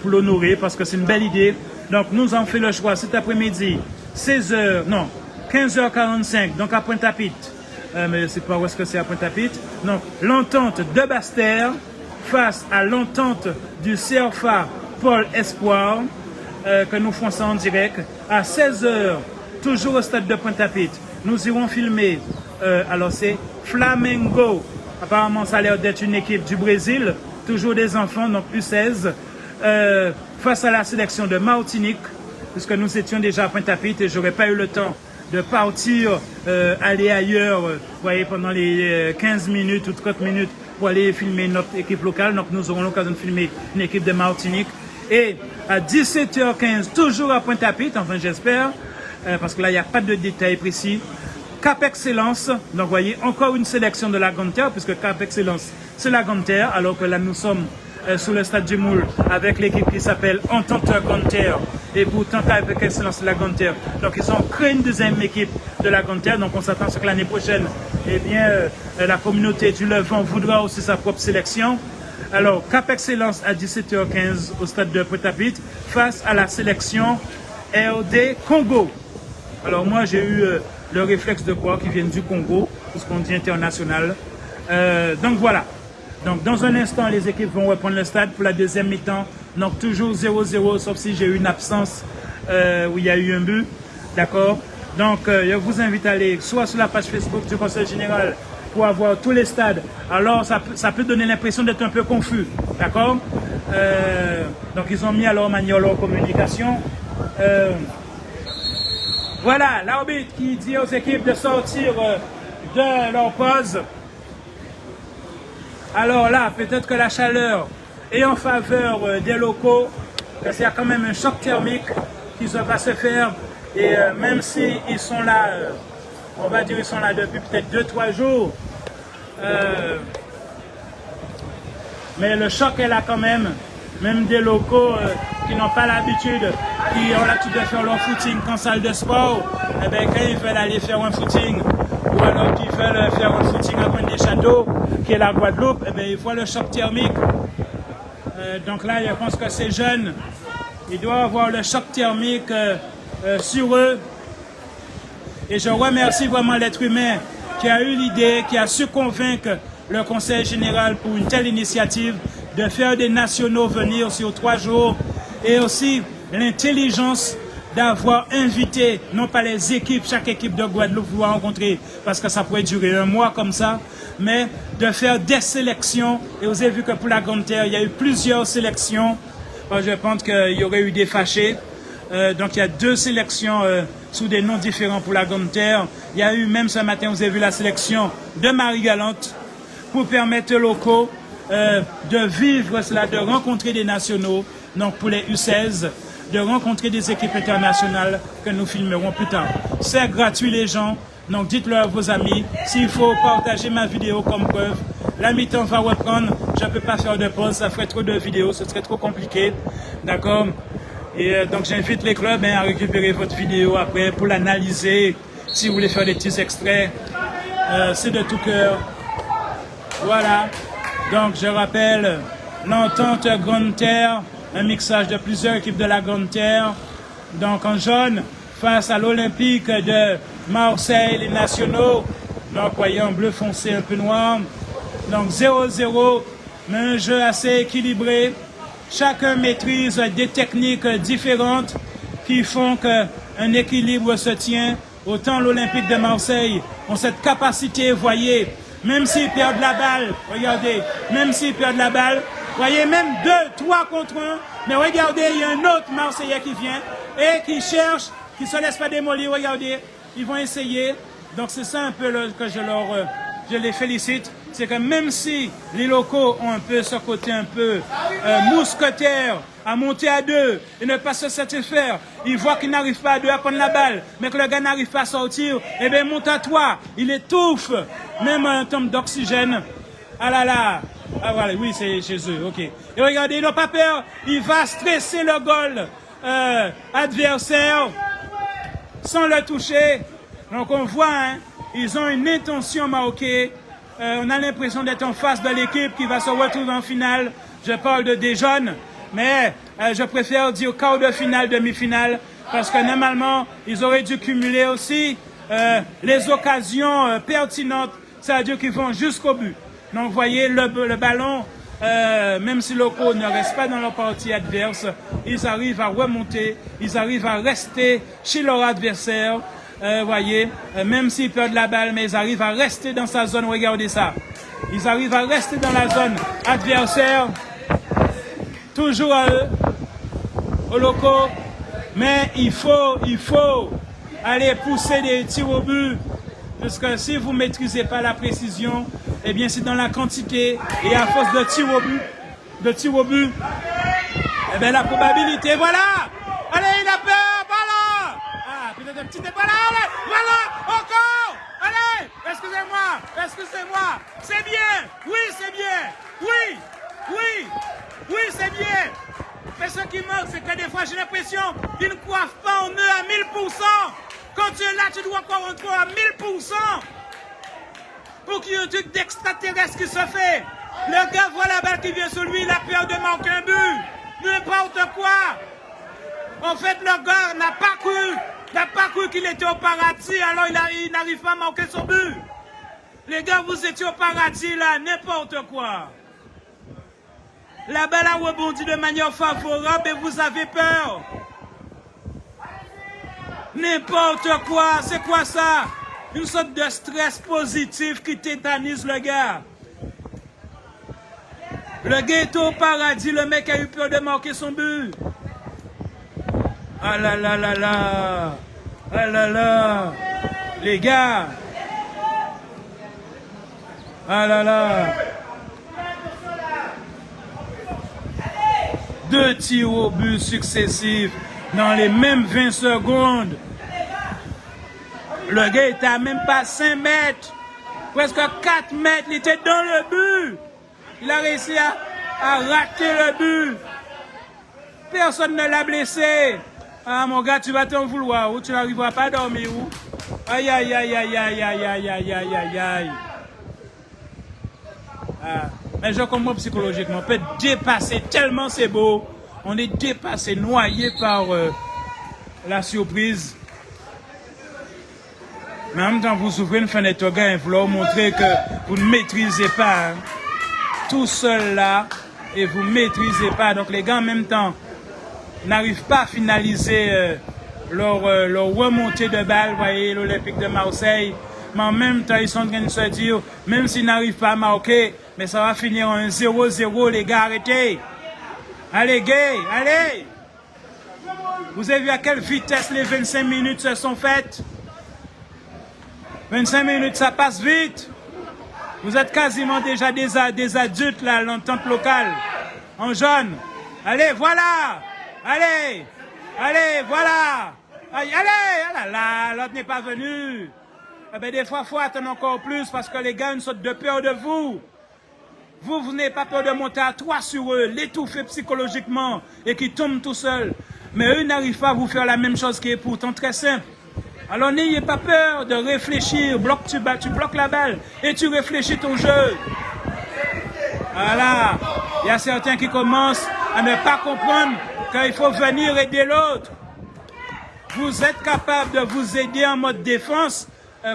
pour l'honorer parce que c'est une belle idée. Donc nous avons fait le choix cet après-midi, 15h45, donc à Pointe-à-Pitre. Mais je ne sais pas où est-ce que c'est à Pointe-à-Pitre. Donc l'entente de Basse-Terre face à l'entente du CFA Pôle Espoir, que nous ferons ça en direct. À 16h, toujours au stade de Pointe-à-Pitre, nous irons filmer. Alors c'est Flamengo. Apparemment ça a l'air d'être une équipe du Brésil. Toujours des enfants, donc U16, face à la sélection de Martinique, puisque nous étions déjà à Pointe-à-Pitre et je n'aurais pas eu le temps de partir, aller ailleurs, vous voyez, pendant les 15 minutes ou 30 minutes pour aller filmer notre équipe locale. Donc nous aurons l'occasion de filmer une équipe de Martinique. Et à 17h15, toujours à Pointe-à-Pitre, enfin j'espère, parce que là il n'y a pas de détails précis, Cap Excellence, donc vous voyez, encore une sélection de la Grande Terre, puisque Cap Excellence, c'est la Grande Terre, alors que là, nous sommes sur le stade du Moule avec l'équipe qui s'appelle Entente Grande Terre. Et pourtant, Cap Excellence, c'est la Grande Terre. Donc, ils ont créé une deuxième équipe de la Grande Terre. Donc, on s'attend à ce que l'année prochaine, eh bien, la communauté du Levant voudra aussi sa propre sélection. Alors, Cap Excellence à 17h15 au stade de Pointe-à-Pitre face à la sélection RD Congo. Alors, moi, j'ai eu le réflexe de croire qu'ils viennent du Congo, puisqu'on dit international. Donc, voilà. Donc, dans un instant, les équipes vont reprendre le stade pour la deuxième mi-temps. Donc, toujours 0-0, sauf si j'ai eu une absence où il y a eu un but. D'accord? Donc, je vous invite à aller soit sur la page Facebook du Conseil général pour avoir tous les stades. Alors, ça peut donner l'impression d'être un peu confus. D'accord? Donc, ils ont mis à leur manière leur communication. Voilà, l'arbitre qui dit aux équipes de sortir de leur pause. Alors là, peut-être que la chaleur est en faveur des locaux, parce qu'il y a quand même un choc thermique qui va se faire. Et même s'ils sont là, on va dire ils sont là depuis peut-être 2-3 jours, mais le choc est là quand même. Même des locaux qui n'ont pas l'habitude, qui ont l'habitude de faire leur footing en salle de sport, eh bien, quand ils veulent aller faire un footing, ou alors qu'ils veulent faire un footing à Pointe des Châteaux, qui est la Guadeloupe, eh bien, ils voient le choc thermique. Donc là, je pense que ces jeunes, ils doivent avoir le choc thermique sur eux. Et je remercie vraiment l'être humain qui a eu l'idée, qui a su convaincre le Conseil général pour une telle initiative, de faire des nationaux venir sur 3 jours, et aussi l'intelligence d'avoir invité, non pas les équipes, chaque équipe de Guadeloupe vous rencontrer, parce que ça pourrait durer un mois comme ça, mais de faire des sélections. Et vous avez vu que pour la Grande Terre, il y a eu plusieurs sélections. Je pense qu'il y aurait eu des fâchés. Donc il y a 2 sélections sous des noms différents pour la Grande Terre. Il y a eu même ce matin, vous avez vu la sélection de Marie-Galante pour permettre aux locaux de vivre cela, de rencontrer des nationaux, donc pour les U16, de rencontrer des équipes internationales que nous filmerons plus tard. C'est gratuit les gens, donc dites-le à vos amis. S'il faut partager ma vidéo comme preuve, la mi-temps va reprendre, je ne peux pas faire de pause, ça ferait trop de vidéos, ce serait trop compliqué, d'accord? Et donc j'invite les clubs à récupérer votre vidéo après pour l'analyser, si vous voulez faire des petits extraits, c'est de tout cœur. Voilà. Donc, je rappelle l'entente Grande Terre, un mixage de plusieurs équipes de la Grande Terre. Donc, en jaune, face à l'Olympique de Marseille, les nationaux. Donc, voyez, en bleu foncé, un peu noir. Donc, 0-0, mais un jeu assez équilibré. Chacun maîtrise des techniques différentes qui font qu'un équilibre se tient. Autant l'Olympique de Marseille ont cette capacité, voyez, même s'ils perdent la balle, regardez, même s'ils perdent la balle, voyez, même 2, 3 contre 1, mais regardez, il y a un autre Marseillais qui vient et qui cherche, qui ne se laisse pas démolir, regardez, ils vont essayer. Donc c'est ça un peu que je les félicite, c'est que même si les locaux ont un peu ce côté un peu mousquetaire, à monter à 2 et ne pas se satisfaire, ils voient qu'ils n'arrivent pas à 2 à prendre la balle, mais que le gars n'arrive pas à sortir, eh bien monte à toi, il étouffe, même en termes d'oxygène. Ah là là, ah voilà, oui c'est chez eux, ok. Et regardez, ils n'ont pas peur, il va stresser le goal adversaire sans le toucher. Donc on voit, hein, ils ont une intention marquée. On a l'impression d'être en face de l'équipe qui va se retrouver en finale. Je parle de des jeunes, mais je préfère dire quart de finale, demi-finale, parce que normalement, ils auraient dû cumuler aussi les occasions pertinentes, c'est-à-dire qu'ils vont jusqu'au but. Donc, vous voyez, le ballon, même si locaux ne restent pas dans leur partie adverse, ils arrivent à remonter, ils arrivent à rester chez leur adversaire. Voyez, même s'ils perdent la balle, mais ils arrivent à rester dans sa zone. Regardez ça. Ils arrivent à rester dans la zone adversaire. Toujours à eux, aux locaux. Mais il faut aller pousser des tirs au but. Parce que si vous ne maîtrisez pas la précision, eh bien c'est dans la quantité et à force de tirs au but, eh bien la probabilité, voilà. Allez, il a peur, voilà. Ah, peut-être un petit départ là, voilà, encore. excusez-moi. C'est bien. Oui, c'est bien. Oui, c'est bien. Mais ce qui manque, c'est que des fois, j'ai l'impression qu'ils ne croient pas en eux à 1000%. Quand tu es là, tu dois croire en toi à 1000%. Pour qu'il y ait un truc d'extraterrestre qui se fait. Le gars voit la balle qui vient sur lui, il a peur de manquer un but. N'importe quoi. En fait, le gars n'a pas cru qu'il était au paradis, alors il n'arrive pas à marquer son but. Les gars, vous étiez au paradis là, n'importe quoi. La balle a rebondi de manière favorable et vous avez peur. N'importe quoi, c'est quoi ça? Une sorte de stress positif qui tétanise le gars. Le gars est au paradis, le mec a eu peur de marquer son but. Ah là là là là. Ah là là. Les gars. Ah là là. 2 tirs au but successifs dans les mêmes 20 secondes. Le gars était à même pas 5 mètres. Presque 4 mètres. Il était dans le but. Il a réussi à rater le but. Personne ne l'a blessé. Ah mon gars, tu vas t'en vouloir. Ou tu n'arriveras pas à dormir. Ou? Aïe, aïe, aïe, aïe, aïe, aïe, aïe, aïe, aïe, aïe, aïe. Ah. Mais je comprends psychologiquement. On peut dépasser tellement c'est beau. On est dépassé, noyé par la surprise. Mais en même temps, vous ouvrez une fenêtre au gars et vous leur montrez que vous ne maîtrisez pas. Hein. Tout seul là, et vous ne maîtrisez pas. Donc les gars en même temps n'arrivent pas à finaliser leur remontée de balle, vous voyez, l'Olympique de Marseille. Mais en même temps, ils sont en train de se dire, même s'ils n'arrivent pas à marquer, mais ça va finir en 0-0, les gars, arrêtez. Allez, gay, allez. Vous avez vu à quelle vitesse les 25 minutes se sont faites? 25 minutes, ça passe vite. Vous êtes quasiment déjà des adultes, là, l'entente locale, en jaune. Allez, voilà. Allez, voilà. Allez, ah là là, l'autre n'est pas venu. Eh bien, des fois, il faut attendre encore plus parce que les gars ont une sorte de peur de vous. Vous n'avez pas peur de monter à 3 sur eux, l'étouffer psychologiquement et qui tombent tout seuls. Mais eux n'arrivent pas à vous faire la même chose qui est pourtant très simple. Alors n'ayez pas peur de réfléchir. Tu bloques la balle et tu réfléchis ton jeu. Voilà. Il y a certains qui commencent à ne pas comprendre qu'il faut venir aider l'autre. Vous êtes capable de vous aider en mode défense,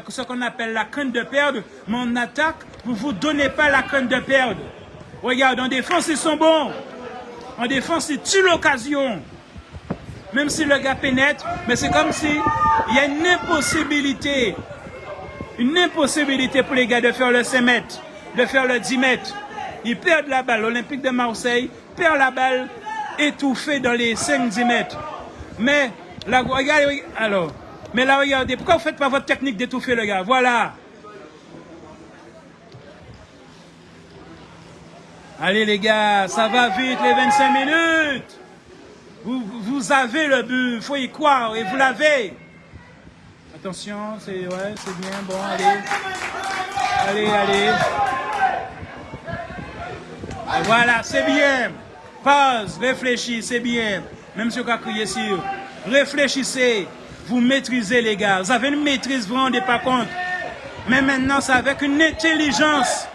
ce qu'on appelle la crainte de perdre, mais en attaque, vous ne vous donnez pas la crainte de perdre. Regarde, en défense, ils sont bons. En défense, ils tuent l'occasion. Même si le gars pénètre, mais c'est comme si il y a une impossibilité pour les gars de faire le 5 mètres, de faire le 10 mètres. Ils perdent la balle. L'Olympique de Marseille perd la balle étouffée dans les 5-10 mètres. Mais là, regardez, alors, mais là, regardez, pourquoi vous ne faites pas votre technique d'étouffer le gars? Voilà. Allez les gars, ça va vite les 25 minutes. Vous avez le but, il faut y croire et vous l'avez. Attention, c'est bien, bon, allez. Et voilà, c'est bien. Pause, réfléchis, c'est bien. Même si vous avez crié sur, réfléchissez, vous maîtrisez les gars. Vous avez une maîtrise, vous ne vous rendez pas compte. Mais maintenant, c'est avec une intelligence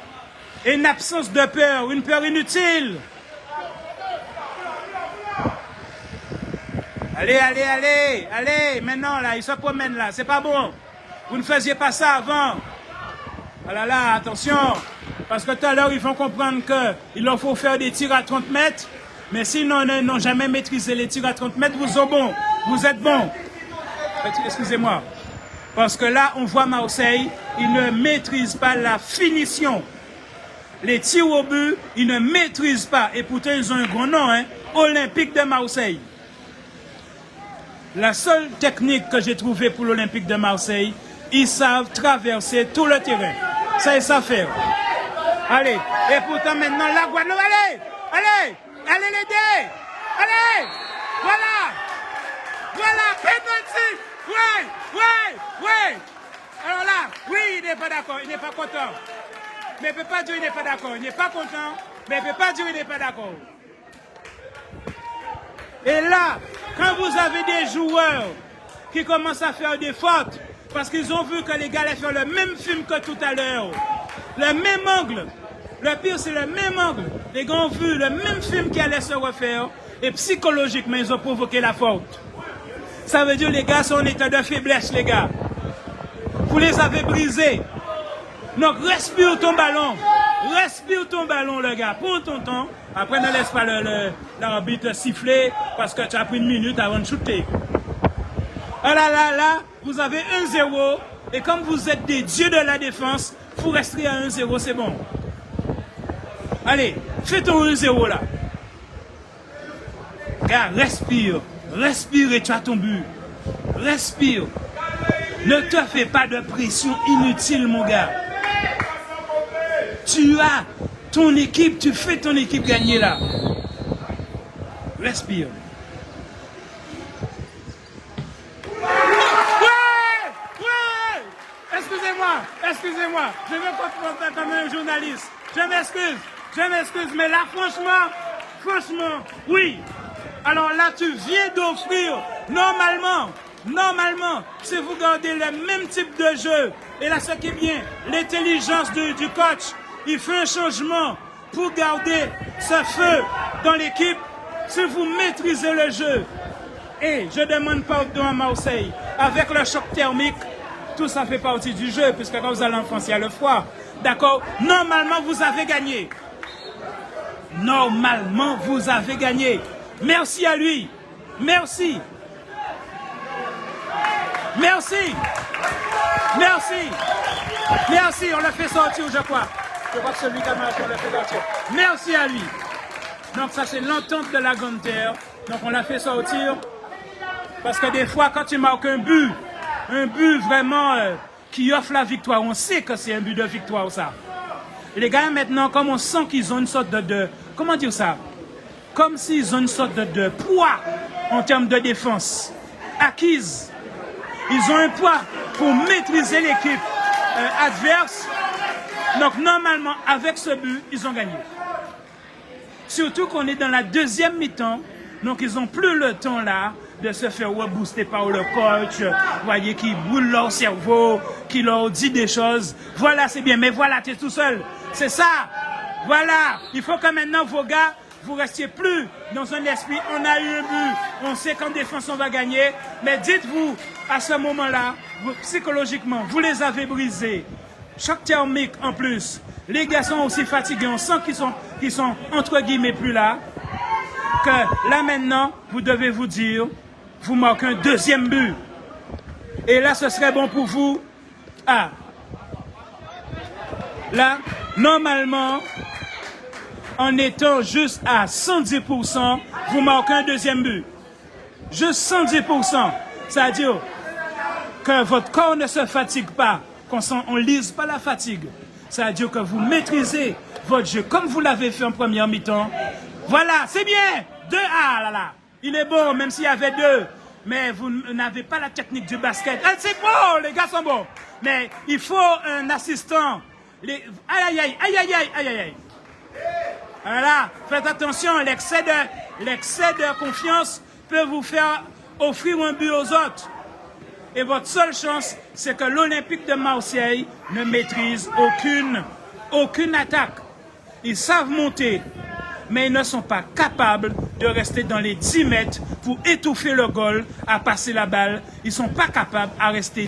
et une absence de peur, une peur inutile. Allez, maintenant là, ils se promènent là, c'est pas bon. Vous ne faisiez pas ça avant. Ah là là, attention, parce que tout à l'heure, ils vont comprendre qu'il leur faut faire des tirs à 30 mètres, mais s'ils n'ont jamais maîtrisé les tirs à 30 mètres, vous êtes bons. Excusez-moi. Parce que là, on voit Marseille, ils ne maîtrisent pas la finition. Les tirs au but, ils ne maîtrisent pas. Et pourtant, ils ont un grand nom, hein, Olympique de Marseille. La seule technique que j'ai trouvée pour l'Olympique de Marseille, ils savent traverser tout le terrain. Ça, ils savent faire. Allez, et pourtant maintenant, la Guadeloupe, allez l'aider. Allez, voilà, penalty, ouais. Alors là, oui, il n'est pas d'accord, il n'est pas content. Mais il ne peut pas dire qu'il n'est pas d'accord. Il n'est pas content, mais il ne peut pas dire qu'il n'est pas d'accord. Et là, quand vous avez des joueurs qui commencent à faire des fautes, parce qu'ils ont vu que les gars allaient faire le même film que tout à l'heure, le même angle, le pire c'est le même angle, les gars ont vu le même film qui allait se refaire, et psychologiquement ils ont provoqué la faute. Ça veut dire les gars sont en état de faiblesse, les gars. Vous les avez brisés. Donc respire ton ballon, le gars, prends ton temps. Après ne laisse pas l'arbitre siffler parce que tu as pris une minute avant de shooter. Ah là, vous avez 1-0 et comme vous êtes des dieux de la défense, vous resterez à 1-0, c'est bon. Allez, fais ton 1-0 là. Gars, respire et tu as ton but. Respire. Ne te fais pas de pression inutile, mon gars. Tu as ton équipe, tu fais ton équipe gagner là. Respire. Ouais! Excusez-moi. Je veux comprendre comme un journaliste. Je m'excuse. Mais là, franchement, oui. Alors là, tu viens d'offrir, normalement, si vous gardez le même type de jeu, et là, ce qui est bien, l'intelligence du coach, il fait un changement pour garder ce feu dans l'équipe, si vous maîtrisez le jeu. Et je demande pardon à Marseille, avec le choc thermique, tout ça fait partie du jeu, puisque quand vous allez en France, il y a le froid. D'accord? Normalement, vous avez gagné. Merci à lui. Merci, on l'a fait sortir, je crois. Je crois que celui qui a marqué, on l'a fait sortir. Merci à lui. Donc ça, c'est l'entente de la Grande Terre. Donc on l'a fait sortir. Parce que des fois, quand tu marques un but vraiment qui offre la victoire, on sait que c'est un but de victoire, ça. Et les gars, maintenant, comme on sent qu'ils ont une sorte de comment dire ça? Comme s'ils ont une sorte de poids en termes de défense acquise. Ils ont un poids pour maîtriser l'équipe adverse. Donc normalement, avec ce but, ils ont gagné. Surtout qu'on est dans la deuxième mi-temps. Donc ils n'ont plus le temps là de se faire rebooster par le coach. Voyez, qui boule leur cerveau, qui leur dit des choses. Voilà, c'est bien, mais voilà, tu es tout seul. C'est ça. Voilà. Il faut que maintenant vos gars, vous restiez plus dans un esprit, on a eu un but, on sait qu'en défense on va gagner, mais dites-vous, à ce moment-là, psychologiquement, vous les avez brisés. Choc thermique en plus, les gars sont aussi fatigués, on sent qu'ils sont entre guillemets plus là, que là maintenant, vous devez vous dire, vous marquez un deuxième but. Et là, ce serait bon pour vous. Ah, là, normalement, en étant juste à 110%, vous marquez un deuxième but. Juste 110%. C'est-à-dire que votre corps ne se fatigue pas, qu'on ne lise pas la fatigue. C'est-à-dire que vous maîtrisez votre jeu comme vous l'avez fait en première mi-temps. Voilà, c'est bien. 2 A, là. Il est bon, même s'il y avait 2. Mais vous n'avez pas la technique du basket. Ah, c'est bon, les gars sont bons. Mais il faut un assistant. Aïe. Voilà, faites attention, l'excès de confiance peut vous faire offrir un but aux autres. Et votre seule chance, c'est que l'Olympique de Marseille ne maîtrise aucune attaque. Ils savent monter, mais ils ne sont pas capables de rester dans les 10 mètres pour étouffer le goal, à passer la balle. Ils ne sont pas capables à rester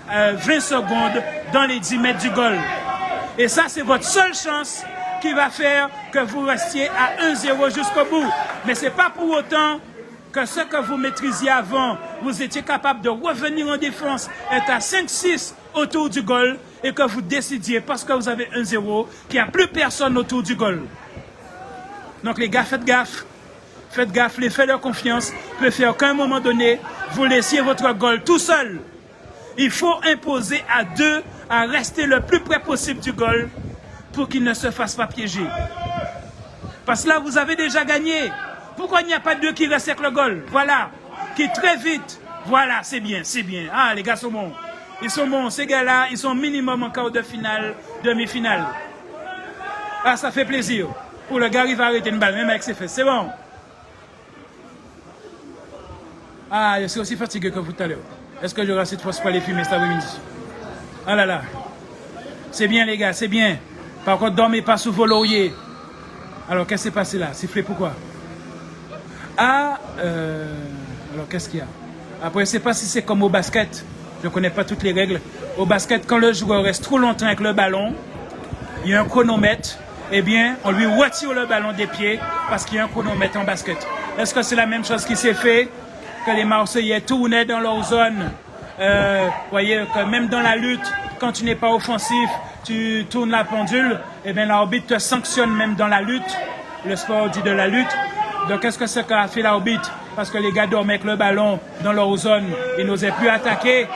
20 secondes dans les 10 mètres du goal. Et ça, c'est votre seule chance qui va faire que vous restiez à 1-0 jusqu'au bout. Mais ce n'est pas pour autant que ce que vous maîtrisiez avant, vous étiez capable de revenir en défense, être à 5-6 autour du goal et que vous décidiez, parce que vous avez 1-0, qu'il n'y a plus personne autour du goal. Donc les gars, faites gaffe, faites-leur confiance, peut faire qu'à un moment donné, vous laissiez votre goal tout seul. Il faut imposer à 2 à rester le plus près possible du goal pour qu'ils ne se fassent pas piéger. Parce que là, vous avez déjà gagné. Pourquoi il n'y a pas 2 qui restent avec le goal? Voilà, qui très vite. Voilà, c'est bien. Ah, les gars sont bons. Ils sont bons. Ces gars-là, ils sont minimum en quart de finale, demi-finale. Ah, ça fait plaisir. Pour le gars, il va arrêter une balle, même avec ses fesses. C'est bon. Ah, je suis aussi fatigué que vous tout à l'heure. Est-ce que j'aurai assez de force pour aller fumer cet après-midi? Ah là là. C'est bien, les gars, c'est bien. Par contre, dormez pas sous vos lauriers. Alors, qu'est-ce qui s'est passé là? Sifflé pourquoi? Ah, alors qu'est-ce qu'il y a? Après, je ne sais pas si c'est comme au basket. Je ne connais pas toutes les règles. Au basket, quand le joueur reste trop longtemps avec le ballon, il y a un chronomètre. Eh bien, on lui retire le ballon des pieds parce qu'il y a un chronomètre en basket. Est-ce que c'est la même chose qui s'est fait? Que les Marseillais tournaient dans leur zone. Voyez, que même dans la lutte, quand tu n'es pas offensif, tu tournes la pendule. Eh bien, l'arbitre te sanctionne même dans la lutte. Le sport dit de la lutte. Donc, qu'est-ce que c'est qu'a fait l'arbitre? Parce que les gars dormaient avec le ballon dans leur zone. Ils n'osaient plus attaquer.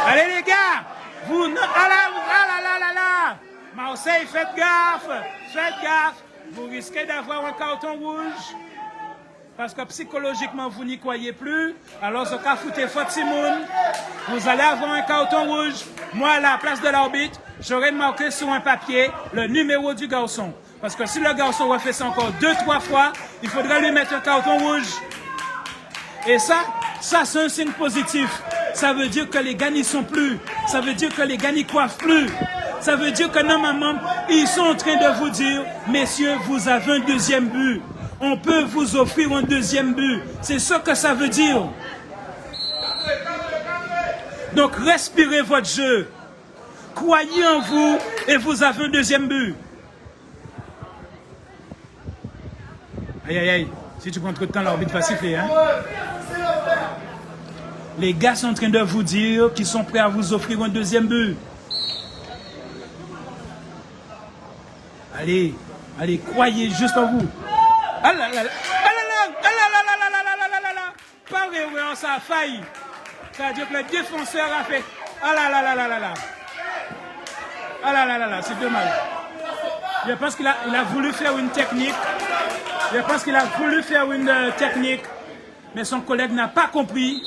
Allez, les gars! Vous... Ah là là! Marseille, faites gaffe! Faites gaffe! Vous risquez d'avoir un carton rouge. Parce que psychologiquement, vous n'y croyez plus. Alors, ce qu'a foutu faute Simone, vous allez avoir un carton rouge. Moi, à la place de l'arbitre, j'aurais marqué sur un papier le numéro du garçon. Parce que si le garçon refait ça encore 2-3 fois, il faudrait lui mettre un carton rouge. Et ça c'est un signe positif. Ça veut dire que les gars n'y sont plus. Ça veut dire que les gars n'y coiffent plus. Ça veut dire que normalement, ils sont en train de vous dire, messieurs, vous avez un deuxième but. On peut vous offrir un deuxième but. C'est ce que ça veut dire. Donc, respirez votre jeu. Croyez en vous et vous avez un deuxième but. Aïe, aïe, aïe. Si tu prends trop de temps, l'arbitre va siffler. Hein? Les gars sont en train de vous dire qu'ils sont prêts à vous offrir un deuxième but. Allez, allez, croyez juste en vous. Ah là là là, ah là là, ah là là là là là là là là là. Par erreur, ça a failli. Ça veut dire que le défenseur a fait. Ah là là là là là là. Ah là là là là, c'est dommage. Je pense qu'il a voulu faire une technique. Je pense qu'il a voulu faire une technique, mais son collègue n'a pas compris.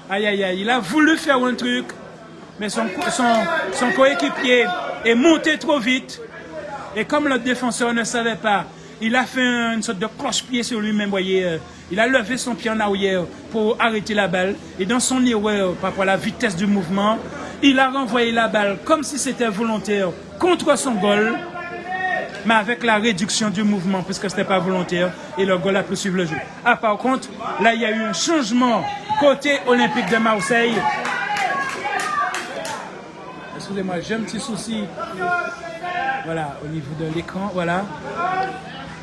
Aïe aïe aïe, il a voulu faire un truc, mais son coéquipier est monté trop vite. Et comme le défenseur ne savait pas, il a fait une sorte de cloche-pied sur lui-même, voyez. Il a levé son pied en arrière pour arrêter la balle. Et dans son erreur, par rapport à la vitesse du mouvement, il a renvoyé la balle comme si c'était volontaire contre son goal, mais avec la réduction du mouvement, puisque ce n'était pas volontaire, et le goal a pu suivre le jeu. Ah, par contre, là, il y a eu un changement côté Olympique de Marseille. Excusez-moi, j'ai un petit souci. Voilà, au niveau de l'écran, voilà.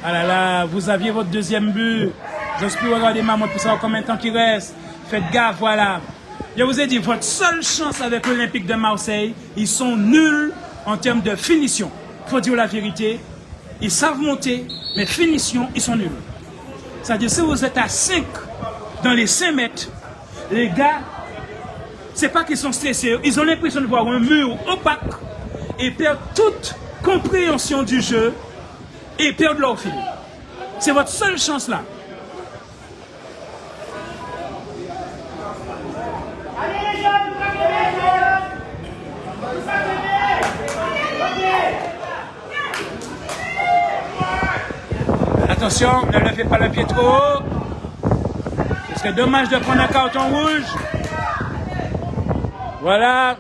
Ah là là, vous aviez votre deuxième but. J'ose plus regarder ma montre pour savoir combien de temps il reste. Faites gaffe, voilà. Je vous ai dit, votre seule chance avec l'Olympique de Marseille, ils sont nuls en termes de finition. Il faut dire la vérité. Ils savent monter, mais finition, ils sont nuls. C'est-à-dire, si vous êtes à 5 dans les 5 mètres, les gars, c'est pas qu'ils sont stressés, ils ont l'impression de voir un mur opaque et perdent toute compréhension du jeu et perdent leur fil. C'est votre seule chance là. Attention, ne levez pas le pied trop haut. Ce serait dommage de prendre un carton rouge. Voilà,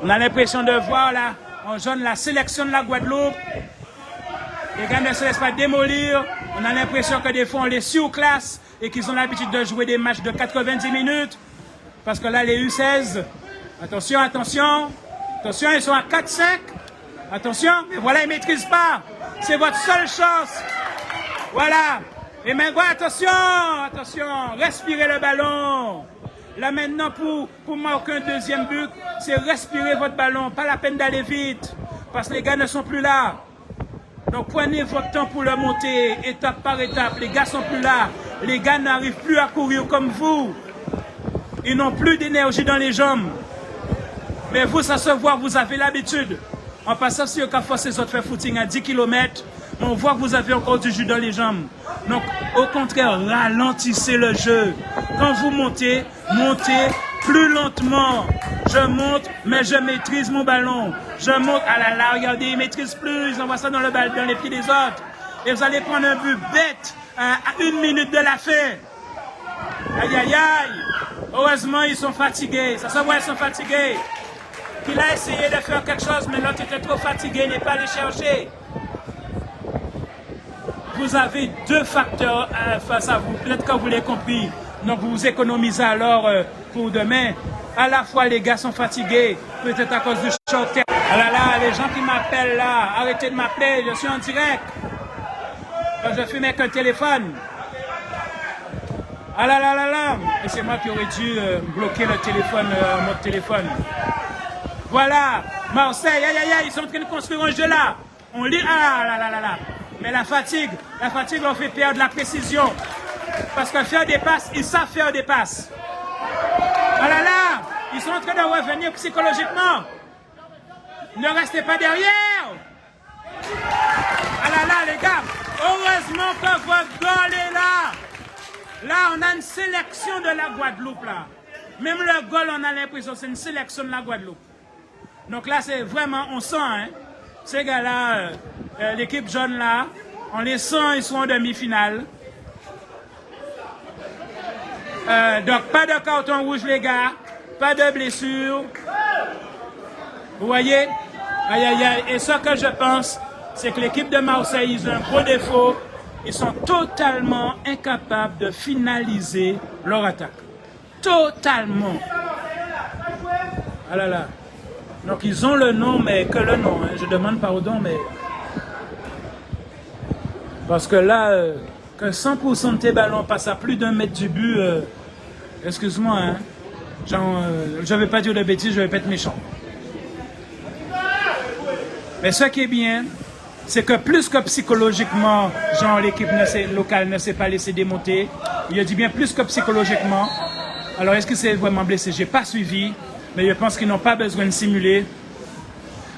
on a l'impression de voir là, en jaune, la sélection de la Guadeloupe. Les gars ne se laissent pas démolir. On a l'impression que des fois on les surclasse et qu'ils ont l'habitude de jouer des matchs de 90 minutes. Parce que là, les U16, attention, attention, attention, ils sont à 4-5. Attention, mais voilà, ils ne maîtrisent pas. C'est votre seule chance. Voilà. Et maintenant, attention, attention, respirez le ballon. Là maintenant, pour marquer un deuxième but, c'est respirer votre ballon. Pas la peine d'aller vite, parce que les gars ne sont plus là. Donc prenez votre temps pour le monter, étape par étape. Les gars sont plus là. Les gars n'arrivent plus à courir comme vous. Ils n'ont plus d'énergie dans les jambes. Mais vous, ça se voit, vous avez l'habitude. En passant sur le café, ces autres fait footing à 10 km, on voit que vous avez encore du jus dans les jambes. Donc, au contraire, ralentissez le jeu. Quand vous montez, montez plus lentement. Je monte, mais je maîtrise mon ballon. Je monte, ah là là, regardez, ils ne maîtrisent plus, ils envoient ça dans les pieds des autres. Et vous allez prendre un but bête à 1 minute de la fin. Aïe, aïe, aïe. Heureusement, ils sont fatigués. Ça se voit, ils sont fatigués. Il a essayé de faire quelque chose, mais l'autre était trop fatigué, il n'est pas allé chercher. Vous avez deux facteurs face à vous. Peut-être que vous l'avez compris. Donc vous vous économisez alors pour demain. À la fois, les gars sont fatigués, peut-être à cause du short term. Ah là là, les gens qui m'appellent là, arrêtez de m'appeler, je suis en direct. Je fume avec un téléphone. Ah là là là là. Et c'est moi qui aurais dû bloquer le téléphone, mode téléphone. Voilà, Marseille, aïe aïe aïe, ils sont en train de construire un jeu là. On lit, ah là là là là. Mais la fatigue leur fait perdre la précision. Parce que faire des passes, ils savent faire des passes. Ah là là, ils sont en train de revenir psychologiquement. Ne restez pas derrière. Ah là là les gars, heureusement que votre goal est là. Là, on a une sélection de la Guadeloupe là. Même le goal, on a l'impression que c'est une sélection de la Guadeloupe. Donc là, c'est vraiment, on sent, hein, ces gars-là, l'équipe jaune là, on les sent, ils sont en demi-finale. Donc pas de carton rouge les gars, pas de blessure. Vous voyez? Aïe aïe aïe. Et ce que je pense, c'est que l'équipe de Marseille, ils ont un gros défaut. Ils sont totalement incapables de finaliser leur attaque. Totalement. Ah là là. Donc ils ont le nom, mais que le nom. Hein. Je demande pardon, mais... Parce que là, que 100% de tes ballons passent à plus d'1 mètre du but, excuse-moi, hein. Genre, je ne vais pas dire de bêtises, je vais pas être méchant. Mais ce qui est bien, c'est que plus que psychologiquement, genre l'équipe locale ne s'est pas laissée démonter, il a dit bien plus que psychologiquement. Alors est-ce que c'est vraiment blessé? Je n'ai pas suivi, mais je pense qu'ils n'ont pas besoin de simuler.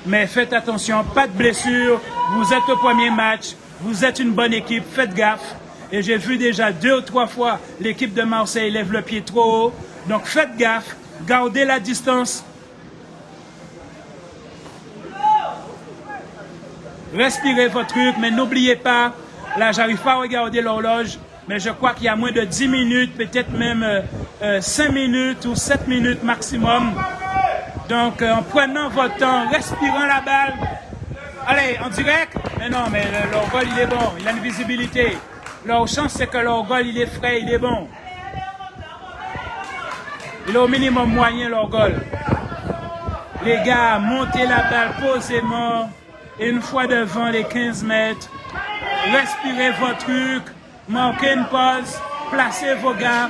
Mais faites attention, pas de blessure, vous êtes au premier match, vous êtes une bonne équipe, faites gaffe. Et j'ai vu déjà 2 ou 3 fois l'équipe de Marseille lève le pied trop haut. Donc faites gaffe, gardez la distance. Respirez votre truc, mais n'oubliez pas, là j'arrive pas à regarder l'horloge, mais je crois qu'il y a moins de 10 minutes, peut-être même 5 minutes ou 7 minutes maximum. Donc en prenant votre temps, respirant la balle. Allez, en direct? Mais non, mais leur goal il est bon, il a une visibilité. Leur chance c'est que leur goal il est frais, il est bon. Il est au minimum moyen leur goal. Les gars, montez la balle posément. Et une fois devant les 15 mètres, respirez votre truc, marquez une pause, placez vos gars.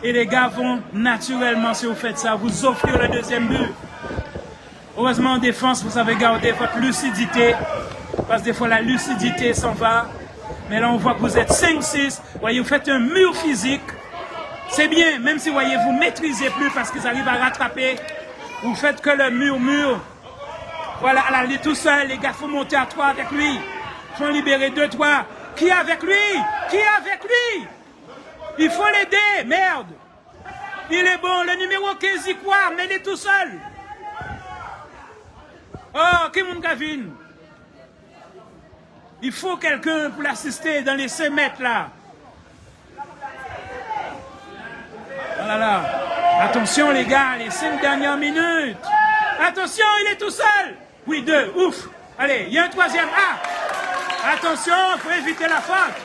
Et les gars vont naturellement, si vous faites ça, vous offrir le deuxième but. Heureusement en défense, vous savez garder votre lucidité. Parce que des fois la lucidité s'en va. Mais là on voit que vous êtes 5-6. Vous voyez, vous faites un mur physique. C'est bien, même si vous voyez, vous ne maîtrisez plus parce qu'ils arrivent à rattraper. Vous faites que le mur. Voilà, là, il est tout seul, les gars, faut monter à 3 avec lui. Faut en libérer 2-3. Qui est avec lui? Qui est avec lui? Il faut l'aider, merde. Il est bon, le numéro 15, il croit, mais il est tout seul. Oh, qui mon Gavin? Il faut quelqu'un pour l'assister dans les 5 mètres, là. Voilà, là. Attention, les gars, les 5 dernières minutes. Attention, il est tout seul. Oui, 2, ouf. Allez, il y a un troisième. Ah! Attention, il faut éviter la faute.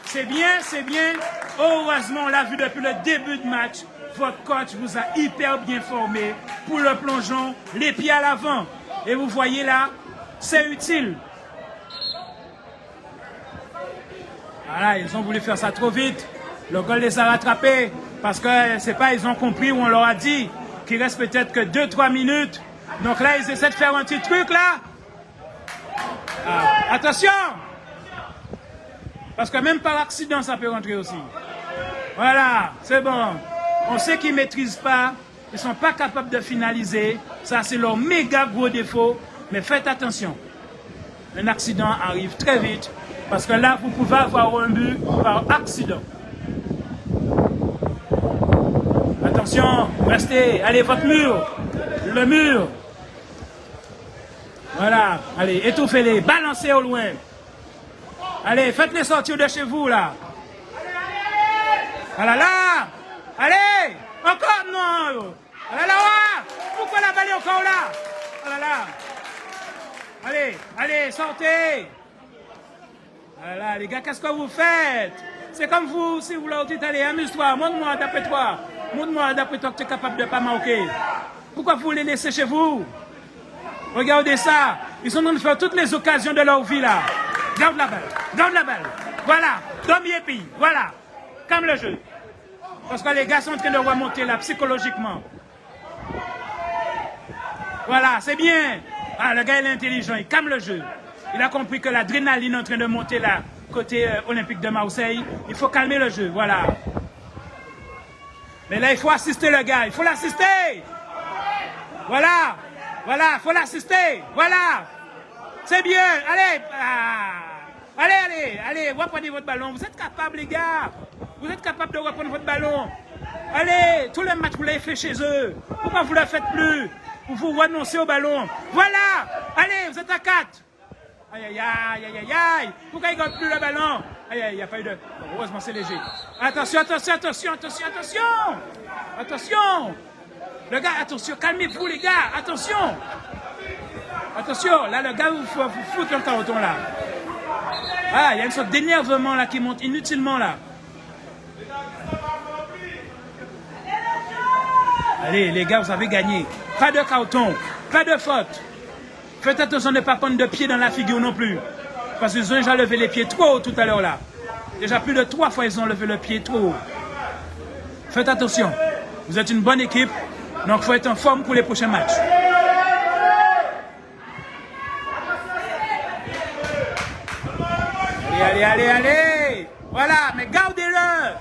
C'est bien, c'est bien. Heureusement, on l'a vu depuis le début de match. Votre coach vous a hyper bien formé pour le plongeon, les pieds à l'avant. Et vous voyez là, c'est utile. Voilà, ils ont voulu faire ça trop vite. Le goal les a rattrapés. Parce que, c'est pas, ils ont compris ou on leur a dit qu'il reste peut-être que 2-3 minutes. Donc là, ils essaient de faire un petit truc, là. Ah, attention! Parce que même par accident, ça peut rentrer aussi. Voilà, c'est bon. On sait qu'ils ne maîtrisent pas. Ils ne sont pas capables de finaliser. Ça, c'est leur méga gros défaut. Mais faites attention. Un accident arrive très vite. Parce que là, vous pouvez avoir un but par accident. Attention, restez. Allez, votre mur. Le mur. Voilà. Allez, étouffez-les. Balancez au loin. Allez, faites-les sortir de chez vous, là. Voilà, là. Allez. Encore, non. Voilà, là. Pourquoi la balle est encore là? Voilà, là. Allez, allez, sortez. Voilà, les gars, qu'est-ce que vous faites? C'est comme vous, si vous leur dites, allez, amuse-toi, montre-moi d'après toi. Montre-moi d'après toi que tu es capable de ne pas manquer. Pourquoi vous les laissez chez vous? Regardez ça. Ils sont en train de faire toutes les occasions de leur vie, là. Garde la balle, garde la balle. Voilà, Domiepi, voilà. Calme le jeu. Parce que les gars sont en train de remonter là, psychologiquement. Voilà, c'est bien. Ah, le gars, il est intelligent, il calme le jeu. Il a compris que l'adrénaline est en train de monter là, côté Olympique de Marseille. Il faut calmer le jeu, voilà. Mais là, il faut assister le gars, il faut l'assister. Voilà, voilà, il faut l'assister, voilà. C'est bien, allez. Allez, reprenez votre ballon. Vous êtes capables, les gars. Vous êtes capables de reprendre votre ballon. Allez, tous les matchs, vous l'avez fait chez eux. Pourquoi vous ne le faites plus? Vous renoncez au ballon. Voilà, allez, vous êtes à 4. Aïe. Pourquoi il ne gagne plus le ballon? Aïe, il n'y a pas eu de... Heureusement, c'est léger. Attention. Le gars, attention, calmez-vous, les gars. Attention, là, le gars, vous fout le carton, là. Ah, il y a une sorte d'énervement, là, qui monte inutilement, là. Allez, les gars, vous avez gagné. Pas de carton, pas de faute. Faites attention de ne pas prendre de pied dans la figure non plus. Parce qu'ils ont déjà levé les pieds trop haut tout à l'heure là. Déjà plus de 3 fois ils ont levé le pied trop haut. Faites attention. Vous êtes une bonne équipe. Donc il faut être en forme pour les prochains matchs. Allez. Voilà, mais gardez-le.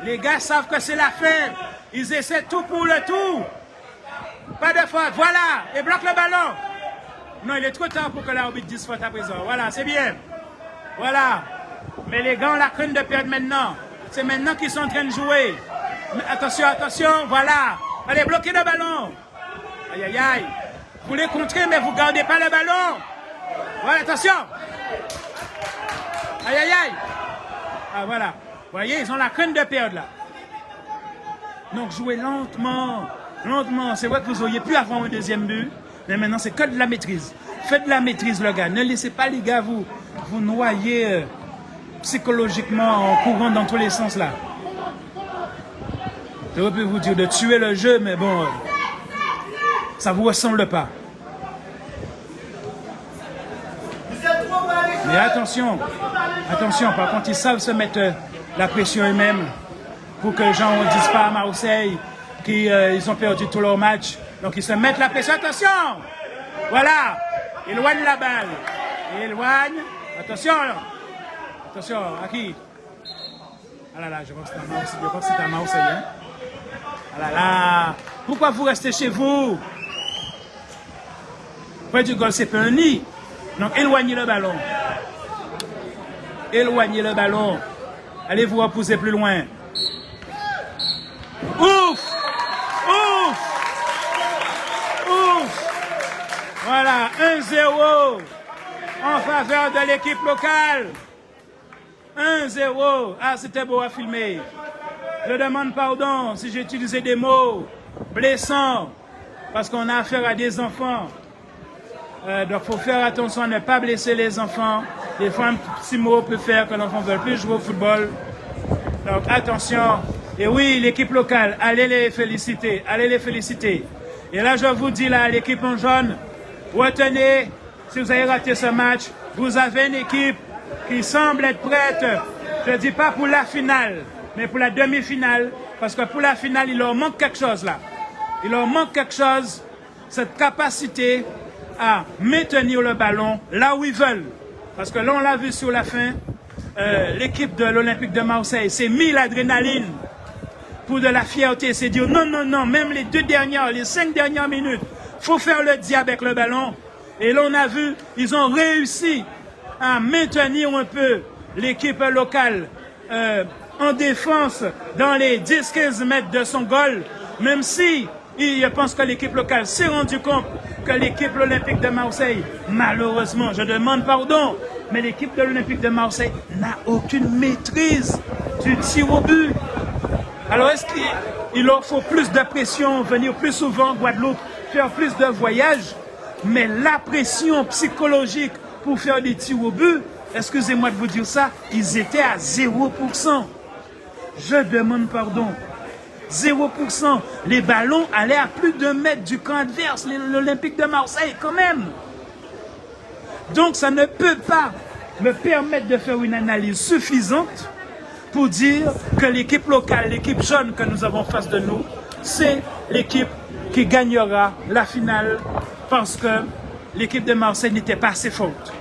Les gars savent que c'est la fin. Ils essaient tout pour le tout. Pas de faute, voilà, et bloque le ballon. Non, il est trop tard pour que l'arbitre dise faute à présent. Voilà, c'est bien. Voilà. Mais les gars ont la crainte de perdre maintenant. C'est maintenant qu'ils sont en train de jouer. Mais attention, voilà. Allez, bloquez le ballon. Aïe. Vous les contrez, mais vous ne gardez pas le ballon. Voilà, attention. Aïe. Ah, voilà. Vous voyez, ils ont la crainte de perdre là. Donc, jouez lentement. C'est vrai que vous auriez pu avoir un deuxième but, mais maintenant c'est que de la maîtrise. Faites de la maîtrise, le gars. Ne laissez pas les gars vous noyer psychologiquement en courant dans tous les sens là. Je peux vous dire de tuer le jeu, mais bon, ça vous ressemble pas. Mais attention, par contre, ils savent se mettre la pression eux-mêmes pour que les gens ne disent pas à Marseille qu'ils ont perdu tout leur match. Donc ils se mettent la pression. Attention! Voilà! Éloigne la balle. Attention! À qui? Ah là, je crois que c'est un Marseille. Hein? Ah là. Pourquoi vous restez chez vous? Près du goal, c'est pas un nid. Donc éloignez le ballon. Allez vous repousser plus loin. Ouf! Voilà, 1-0 en faveur de l'équipe locale. 1-0. Ah, c'était beau à filmer. Je demande pardon si j'ai utilisé des mots blessants, parce qu'on a affaire à des enfants. Donc, il faut faire attention à ne pas blesser les enfants. Des fois, un petit mot peut faire que l'enfant ne veut plus jouer au football. Donc, attention. Et oui, l'équipe locale, allez les féliciter. Et là, je vous dis, là, l'équipe en jaune, retenez, si vous avez raté ce match, vous avez une équipe qui semble être prête. Je ne dis pas pour la finale, mais pour la demi-finale. Parce que pour la finale, il leur manque quelque chose, là. Cette capacité à maintenir le ballon là où ils veulent. Parce que là, on l'a vu sur la fin, l'équipe de l'Olympique de Marseille s'est mis l'adrénaline pour de la fierté. C'est dire non, même les 5 dernières minutes, il faut faire le diable avec le ballon. Et là, on a vu, ils ont réussi à maintenir un peu l'équipe locale en défense dans les 10-15 mètres de son goal, même si je pense que l'équipe locale s'est rendu compte que l'équipe de l'Olympique de Marseille, malheureusement, je demande pardon, mais l'équipe de l'Olympique de Marseille n'a aucune maîtrise du tir au but. Alors est-ce qu'il leur faut plus de pression, venir plus souvent en Guadeloupe, faire plus de voyages, mais la pression psychologique pour faire des tirs au but, excusez-moi de vous dire ça, ils étaient à 0%. Je demande pardon. 0%. Les ballons allaient à plus de mètre du camp adverse, l'Olympique de Marseille quand même. Donc ça ne peut pas me permettre de faire une analyse suffisante pour dire que l'équipe locale, l'équipe jeune que nous avons face de nous, c'est l'équipe qui gagnera la finale parce que l'équipe de Marseille n'était pas assez forte.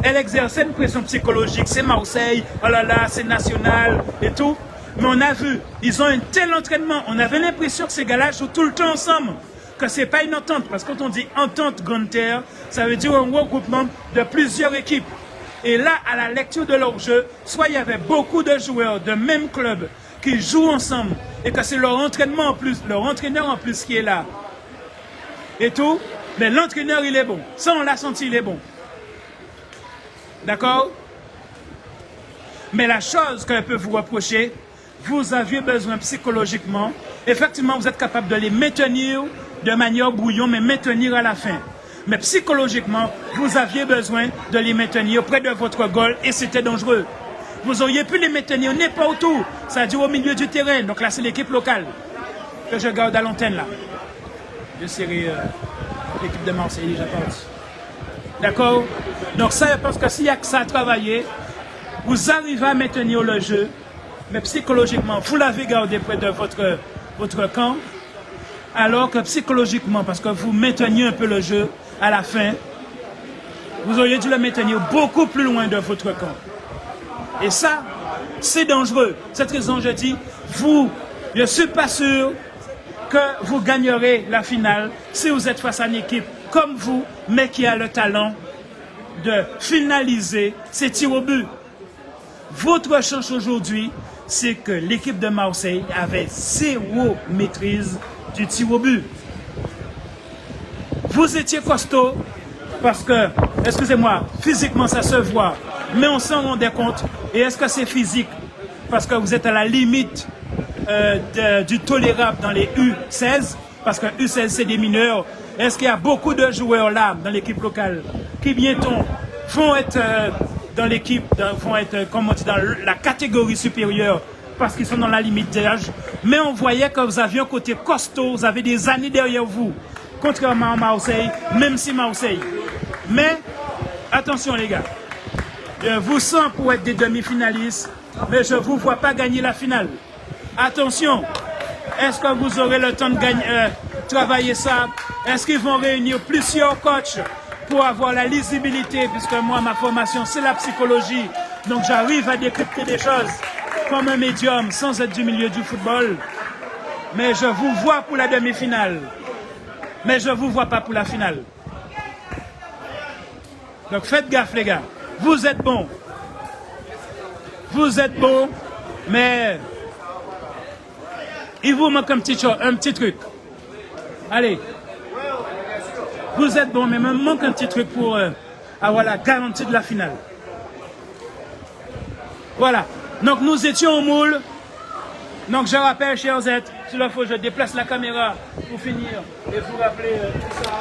Elle exerçait une pression psychologique, c'est Marseille, oh là là, c'est national et tout. Mais on a vu, ils ont un tel entraînement, on avait l'impression que ces gars-là jouent tout le temps ensemble, que ce n'est pas une entente. Parce que quand on dit entente grande terre, ça veut dire un regroupement de plusieurs équipes. Et là, à la lecture de leur jeu, soit il y avait beaucoup de joueurs de même club qui jouent ensemble et que c'est leur entraînement en plus, leur entraîneur en plus qui est là. Et tout, mais l'entraîneur il est bon. Ça on l'a senti, il est bon. D'accord? Mais la chose que je peux vous reprocher, vous aviez besoin psychologiquement, effectivement vous êtes capable de les maintenir de manière brouillon, mais maintenir à la fin. Mais psychologiquement, vous aviez besoin de les maintenir près de votre goal et c'était dangereux. Vous auriez pu les maintenir n'importe où, c'est-à-dire au milieu du terrain. Donc là, c'est l'équipe locale que je garde à l'antenne là. Je serai l'équipe de Marseille, déjà parti. D'accord? Donc ça, je pense que s'il y a que ça à travailler, vous arrivez à maintenir le jeu, mais psychologiquement, vous l'avez gardé près de votre camp, alors que psychologiquement, parce que vous mainteniez un peu le jeu, à la fin, vous auriez dû le maintenir beaucoup plus loin de votre camp. Et ça, c'est dangereux. Cette raison, je dis, je ne suis pas sûr que vous gagnerez la finale si vous êtes face à une équipe comme vous, mais qui a le talent de finaliser ses tirs au but. Votre chance aujourd'hui, c'est que l'équipe de Marseille avait zéro maîtrise du tir au but. Vous étiez costaud parce que, excusez-moi, physiquement ça se voit, mais on s'en rendait compte. Et est-ce que c'est physique? Parce que vous êtes à la limite du tolérable dans les U16, parce que U16 c'est des mineurs. Est-ce qu'il y a beaucoup de joueurs là dans l'équipe locale qui bientôt vont être dans l'équipe, vont être comme on dit, dans la catégorie supérieure parce qu'ils sont dans la limite d'âge? Mais on voyait que vous aviez un côté costaud, vous avez des années derrière vous, contrairement à Marseille, même si Marseille. Mais attention les gars, je vous sens pour être des demi-finalistes, mais je ne vous vois pas gagner la finale. Attention, est-ce que vous aurez le temps de travailler ça? Est-ce qu'ils vont réunir plusieurs coachs pour avoir la lisibilité? Puisque moi, ma formation, c'est la psychologie. Donc j'arrive à décrypter des choses comme un médium sans être du milieu du football. Mais je vous vois pour la demi-finale. Mais je ne vous vois pas pour la finale. Donc faites gaffe les gars. Vous êtes bons. Vous êtes bons, mais il vous manque un petit truc. Allez. Vous êtes bons, mais il me manque un petit truc pour avoir la garantie de la finale. Voilà. Donc nous étions au moule. Donc je rappelle, chers êtres, s'il le faut, je déplace la caméra pour finir et vous rappeler tout ça.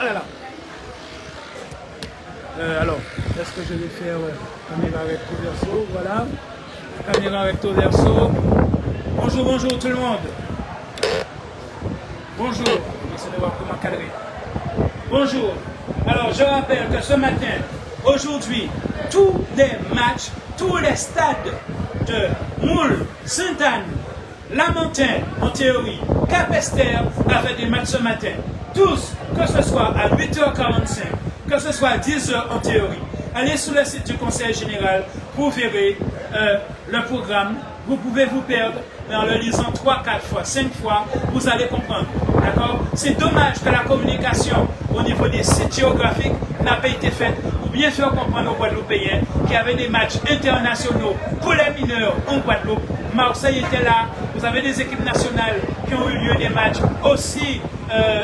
Voilà. Alors, est-ce que je vais faire caméra recto verso? Voilà. Caméra recto verso. Bonjour, bonjour tout le monde. Bonjour. Essayez de voir comment cadrer. Bonjour. Alors, je rappelle que ce matin, aujourd'hui, tous les matchs, tous les stades de Moule, Sainte-Anne, Lamentin, en théorie, Cap-Esther, avaient des matchs ce matin. Tous, que ce soit à 8h45, que ce soit à 10h en théorie. Allez sur le site du Conseil général, vous verrez le programme. Vous pouvez vous perdre, mais en le lisant 3, 4 fois, 5 fois, vous allez comprendre. D'accord? C'est dommage que la communication au niveau des sites géographiques n'a pas été faite pour bien faire comprendre aux Guadeloupéens qu'il y avait des matchs internationaux pour les mineurs en Guadeloupe. Marseille était là. Vous avez des équipes nationales qui ont eu lieu des matchs aussi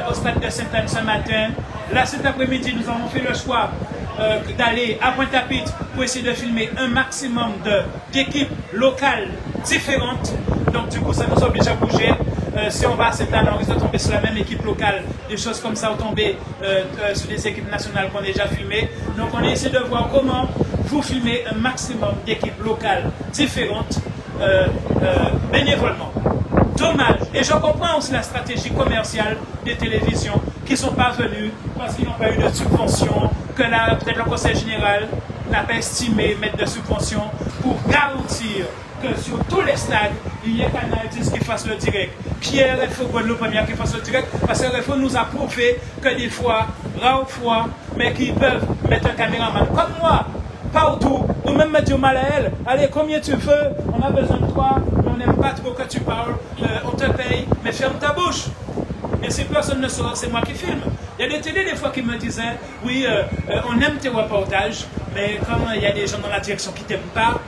au stade de Sainte-Anne ce matin. Là, cet après-midi, nous avons fait le choix d'aller à Pointe-à-Pitre pour essayer de filmer un maximum d'équipes locales différentes. Donc, du coup, ça nous oblige à bouger. Si on va à Sainte-Anne, on risque de tomber sur la même équipe locale. Des choses comme ça, ou tomber sur des équipes nationales qu'on a déjà filmées. Donc, on essaie de voir comment vous filmer un maximum d'équipes locales différentes bénévolement. Dommage. Et je comprends aussi la stratégie commerciale des télévisions qui ne sont pas venues parce qu'ils n'ont pas eu de subvention, que peut-être le Conseil général n'a pas estimé mettre de subvention pour garantir que sur tous les stades, il y ait Canal 10 qui fasse le direct. Pierre RFO Guadeloupe première qui fasse le direct, parce que RFO nous a prouvé que des fois, rares fois, mais qu'ils peuvent mettre un caméraman comme moi, partout, ou même mettre du mal à elle. Allez, combien tu veux, on a besoin de toi, mais on n'aime pas trop que tu parles, on te paye, mais ferme ta bouche. Et si personne ne saura, c'est moi qui filme. Il y a des télés des fois qui me disaient, oui, on aime tes reportages, mais comme il y a des gens dans la direction qui t'aiment pas,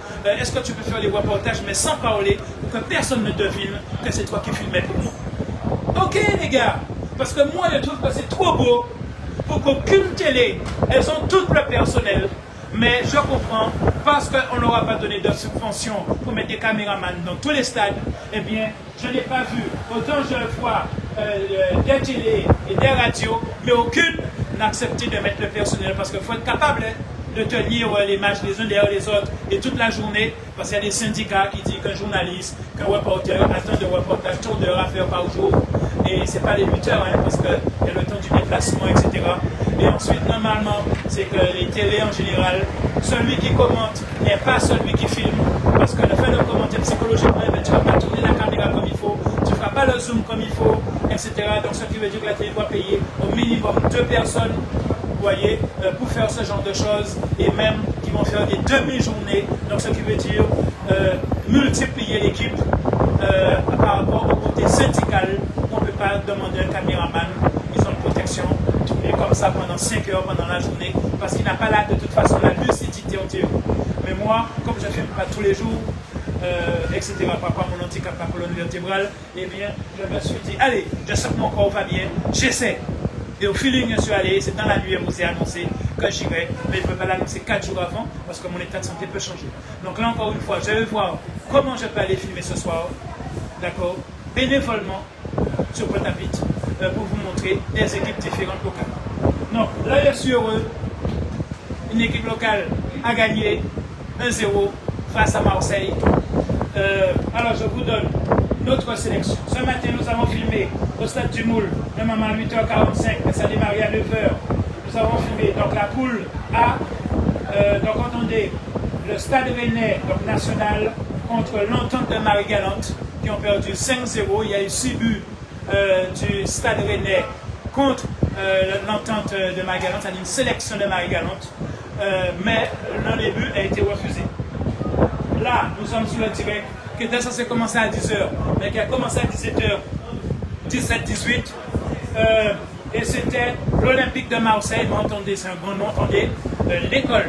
est-ce que tu peux faire les reportages, mais sans parler, pour que personne ne devine que c'est toi qui filmais pour nous. Ok les gars, parce que moi je trouve que c'est trop beau pour qu'aucune télé, elles ont tout le personnel, mais je comprends, parce qu'on n'aura pas donné de subvention pour mettre des caméramans dans tous les stades, eh bien, je n'ai pas vu. Autant je vois des télés et des radios, mais aucune n'a accepté de mettre le personnel, parce qu'il faut être capable de tenir les matchs les uns derrière les autres et toute la journée, parce qu'il y a des syndicats qui disent qu'un journaliste, qu'un reporter attend de reportage tour d'heure à faire par jour, et c'est pas les 8 heures, hein, parce qu'il y a le temps du déplacement, etc. Et ensuite, normalement, c'est que les télés en général, celui qui commente n'est pas celui qui filme, parce que le fait de commenter psychologiquement, tu ne vas pas tourner la caméra comme il faut, tu ne feras pas le zoom comme il faut, etc. Donc ce qui veut dire que la télé doit payer au minimum 2 personnes, vous voyez, pour faire ce genre de choses, et même qui vont faire des demi-journées, donc ce qui veut dire multiplier l'équipe par rapport au côté syndical. On ne peut pas demander un caméraman, ils ont une protection, tourner comme ça pendant 5 heures pendant la journée, parce qu'il n'a pas là de toute façon la lucidité en théorie. Mais moi, comme je ne filme pas tous les jours, etc., par rapport à mon handicap à la colonne vertébrale, eh bien, je me suis dit, allez, je sais que mon corps va bien, j'essaie. Et au feeling, je suis allé, c'est dans la nuit, on s'est annoncé que j'irai, mais je ne peux pas l'annoncer 4 jours avant, parce que mon état de santé peut changer. Donc là, encore une fois, je vais voir comment je peux aller filmer ce soir, d'accord, bénévolement, sur Pointe-à-Pitre, pour vous montrer des équipes différentes locales. Donc là, je suis heureux. Une équipe locale a gagné 1-0 face à Marseille. Alors, je vous donne notre sélection. Ce matin, nous avons filmé au stade du Moule, même à 8h45, mais ça démarrait à 9h. Nous avons filmé donc, la poule A. Donc, entendez, le stade rennais donc, national contre l'entente de Marie-Galante, qui ont perdu 5-0. Il y a eu 6 buts du stade rennais contre l'entente de Marie-Galante, c'est-à-dire une sélection de Marie-Galante. Mais l'un des buts a été refusé. Là, nous sommes sur le direct qui était censé commencer à 10h, mais qui a commencé à 17h, 17-18. Et c'était l'Olympique de Marseille, vous entendez, c'est un grand nom, entendez, l'école.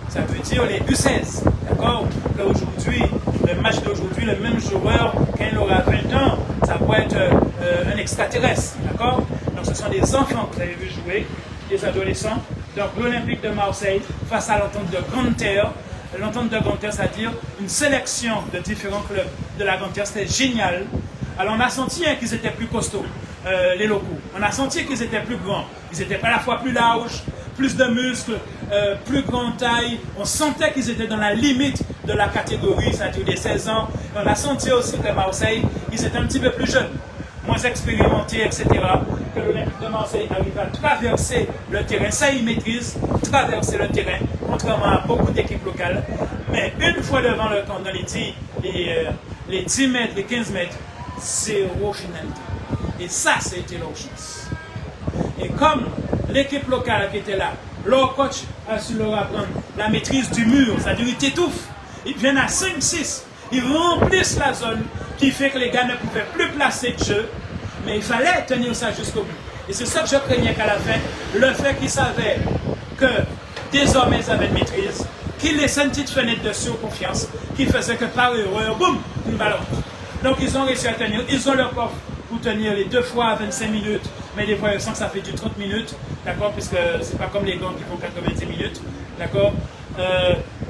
Ça veut dire les U16, d'accord? Qu'aujourd'hui, le match d'aujourd'hui, le même joueur, quand il aura 20 ans, ça pourrait être un extraterrestre, d'accord? Donc ce sont des enfants que vous avez vu jouer, des adolescents. Donc l'Olympique de Marseille face à l'entente de Grande Terre. L'entente de Grande Terre, c'est-à-dire une sélection de différents clubs de la Grande Terre, c'était génial. Alors on a senti qu'ils étaient plus costauds, les locaux. On a senti qu'ils étaient plus grands. Ils étaient à la fois plus larges, plus de muscles, plus grande taille. On sentait qu'ils étaient dans la limite de la catégorie, c'est-à-dire des 16 ans. Et on a senti aussi que Marseille, ils étaient un petit peu plus jeunes, moins expérimentés, etc. Que l'Olympique de Marseille arrive à traverser le terrain. Ça, ils maîtrisent, traverser le terrain, contrairement à beaucoup d'équipes locales. Mais une fois devant le camp, dans les 10 mètres, les 15 mètres, zéro finalité. Et ça, c'était leur chance. Et comme l'équipe locale qui était là, leur coach a su leur apprendre la maîtrise du mur, c'est-à-dire ils t'étouffent. Ils viennent à 5-6, ils remplissent la zone qui fait que les gars ne pouvaient plus placer de jeu. Mais il fallait tenir ça jusqu'au bout. Et c'est ça que je craignais qu'à la fin, le fait qu'ils savaient que désormais ils avaient une maîtrise, qu'ils laissaient une petite fenêtre de surconfiance, qui faisait que par erreur, boum, une balle. Donc ils ont réussi à tenir, ils ont leur coffre pour tenir les 2 fois à 25 minutes, mais des fois ils sentent que ça fait du 30 minutes, d'accord, puisque c'est pas comme les gants qui font 90 minutes, d'accord.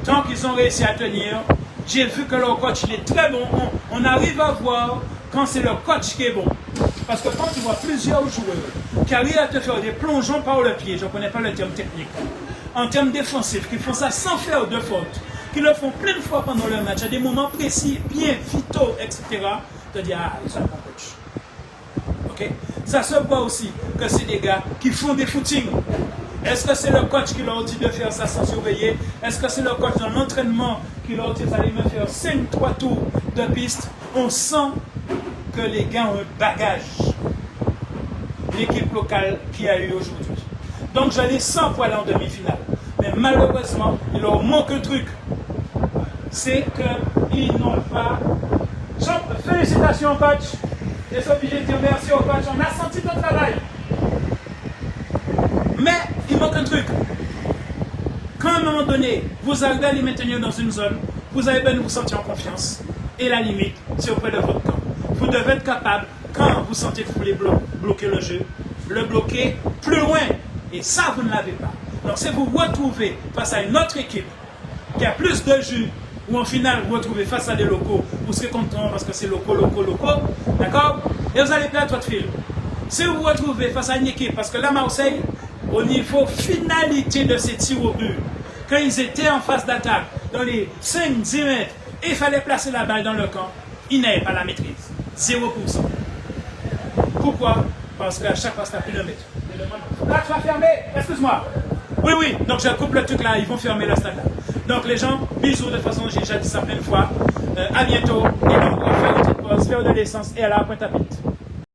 Tant qu'ils ont réussi à tenir, j'ai vu que leur coach il est très bon. On arrive à voir quand c'est leur coach qui est bon. Parce que quand tu vois plusieurs joueurs qui arrivent à te faire des plongeons par le pied, je ne connais pas le terme technique, en termes défensifs, qui font ça sans faire de faute, qui le font plein de fois pendant le match, à des moments précis, bien, vitaux, etc., tu te dis, ah, ils sont un bon coach. Ok? Ça se voit aussi que c'est des gars qui font des footings. Est-ce que c'est le coach qui leur dit de faire ça sans surveiller? Est-ce que c'est le coach dans l'entraînement qui leur dit, vous allez me faire 5-3 tours de piste? On sent que les gars ont un bagage. L'équipe locale qui a eu aujourd'hui. Donc j'allais 100 poils en demi-finale. Mais malheureusement, il leur manque un truc. C'est qu'ils n'ont pas... Félicitations coach. Je suis obligé de dire merci au coach. On a senti ton travail. Mais il manque un truc. Quand à un moment donné, vous arrivez à les maintenir dans une zone, vous avez besoin de vous sentir en confiance. Et la limite, c'est auprès de votre camp. Vous devez être capable, quand vous sentez que vous voulez bloquer le jeu, le bloquer plus loin. Et ça, vous ne l'avez pas. Donc, si vous vous retrouvez face à une autre équipe qui a plus de jus, ou en finale, vous vous retrouvez face à des locaux, vous serez content parce que c'est locaux, d'accord? Et vous allez perdre votre fil. Si vous vous retrouvez face à une équipe, parce que là, Marseille, au niveau finalité de ces tirs au but, quand ils étaient en phase d'attaque, dans les 5-10 mètres, et il fallait placer la balle dans le camp, ils n'avaient pas la maîtrise. 0%. Pourquoi? Parce qu'à chaque fois, c'est à plus de mètre. Là, tu vas fermer, excuse-moi. Oui, donc je coupe le truc là, ils vont fermer le stade là. Donc les gens, bisous, de toute façon, j'ai déjà dit ça plein de fois. À bientôt, et donc on va faire une petite pause, faire de l'essence, et à la pointe à pinte.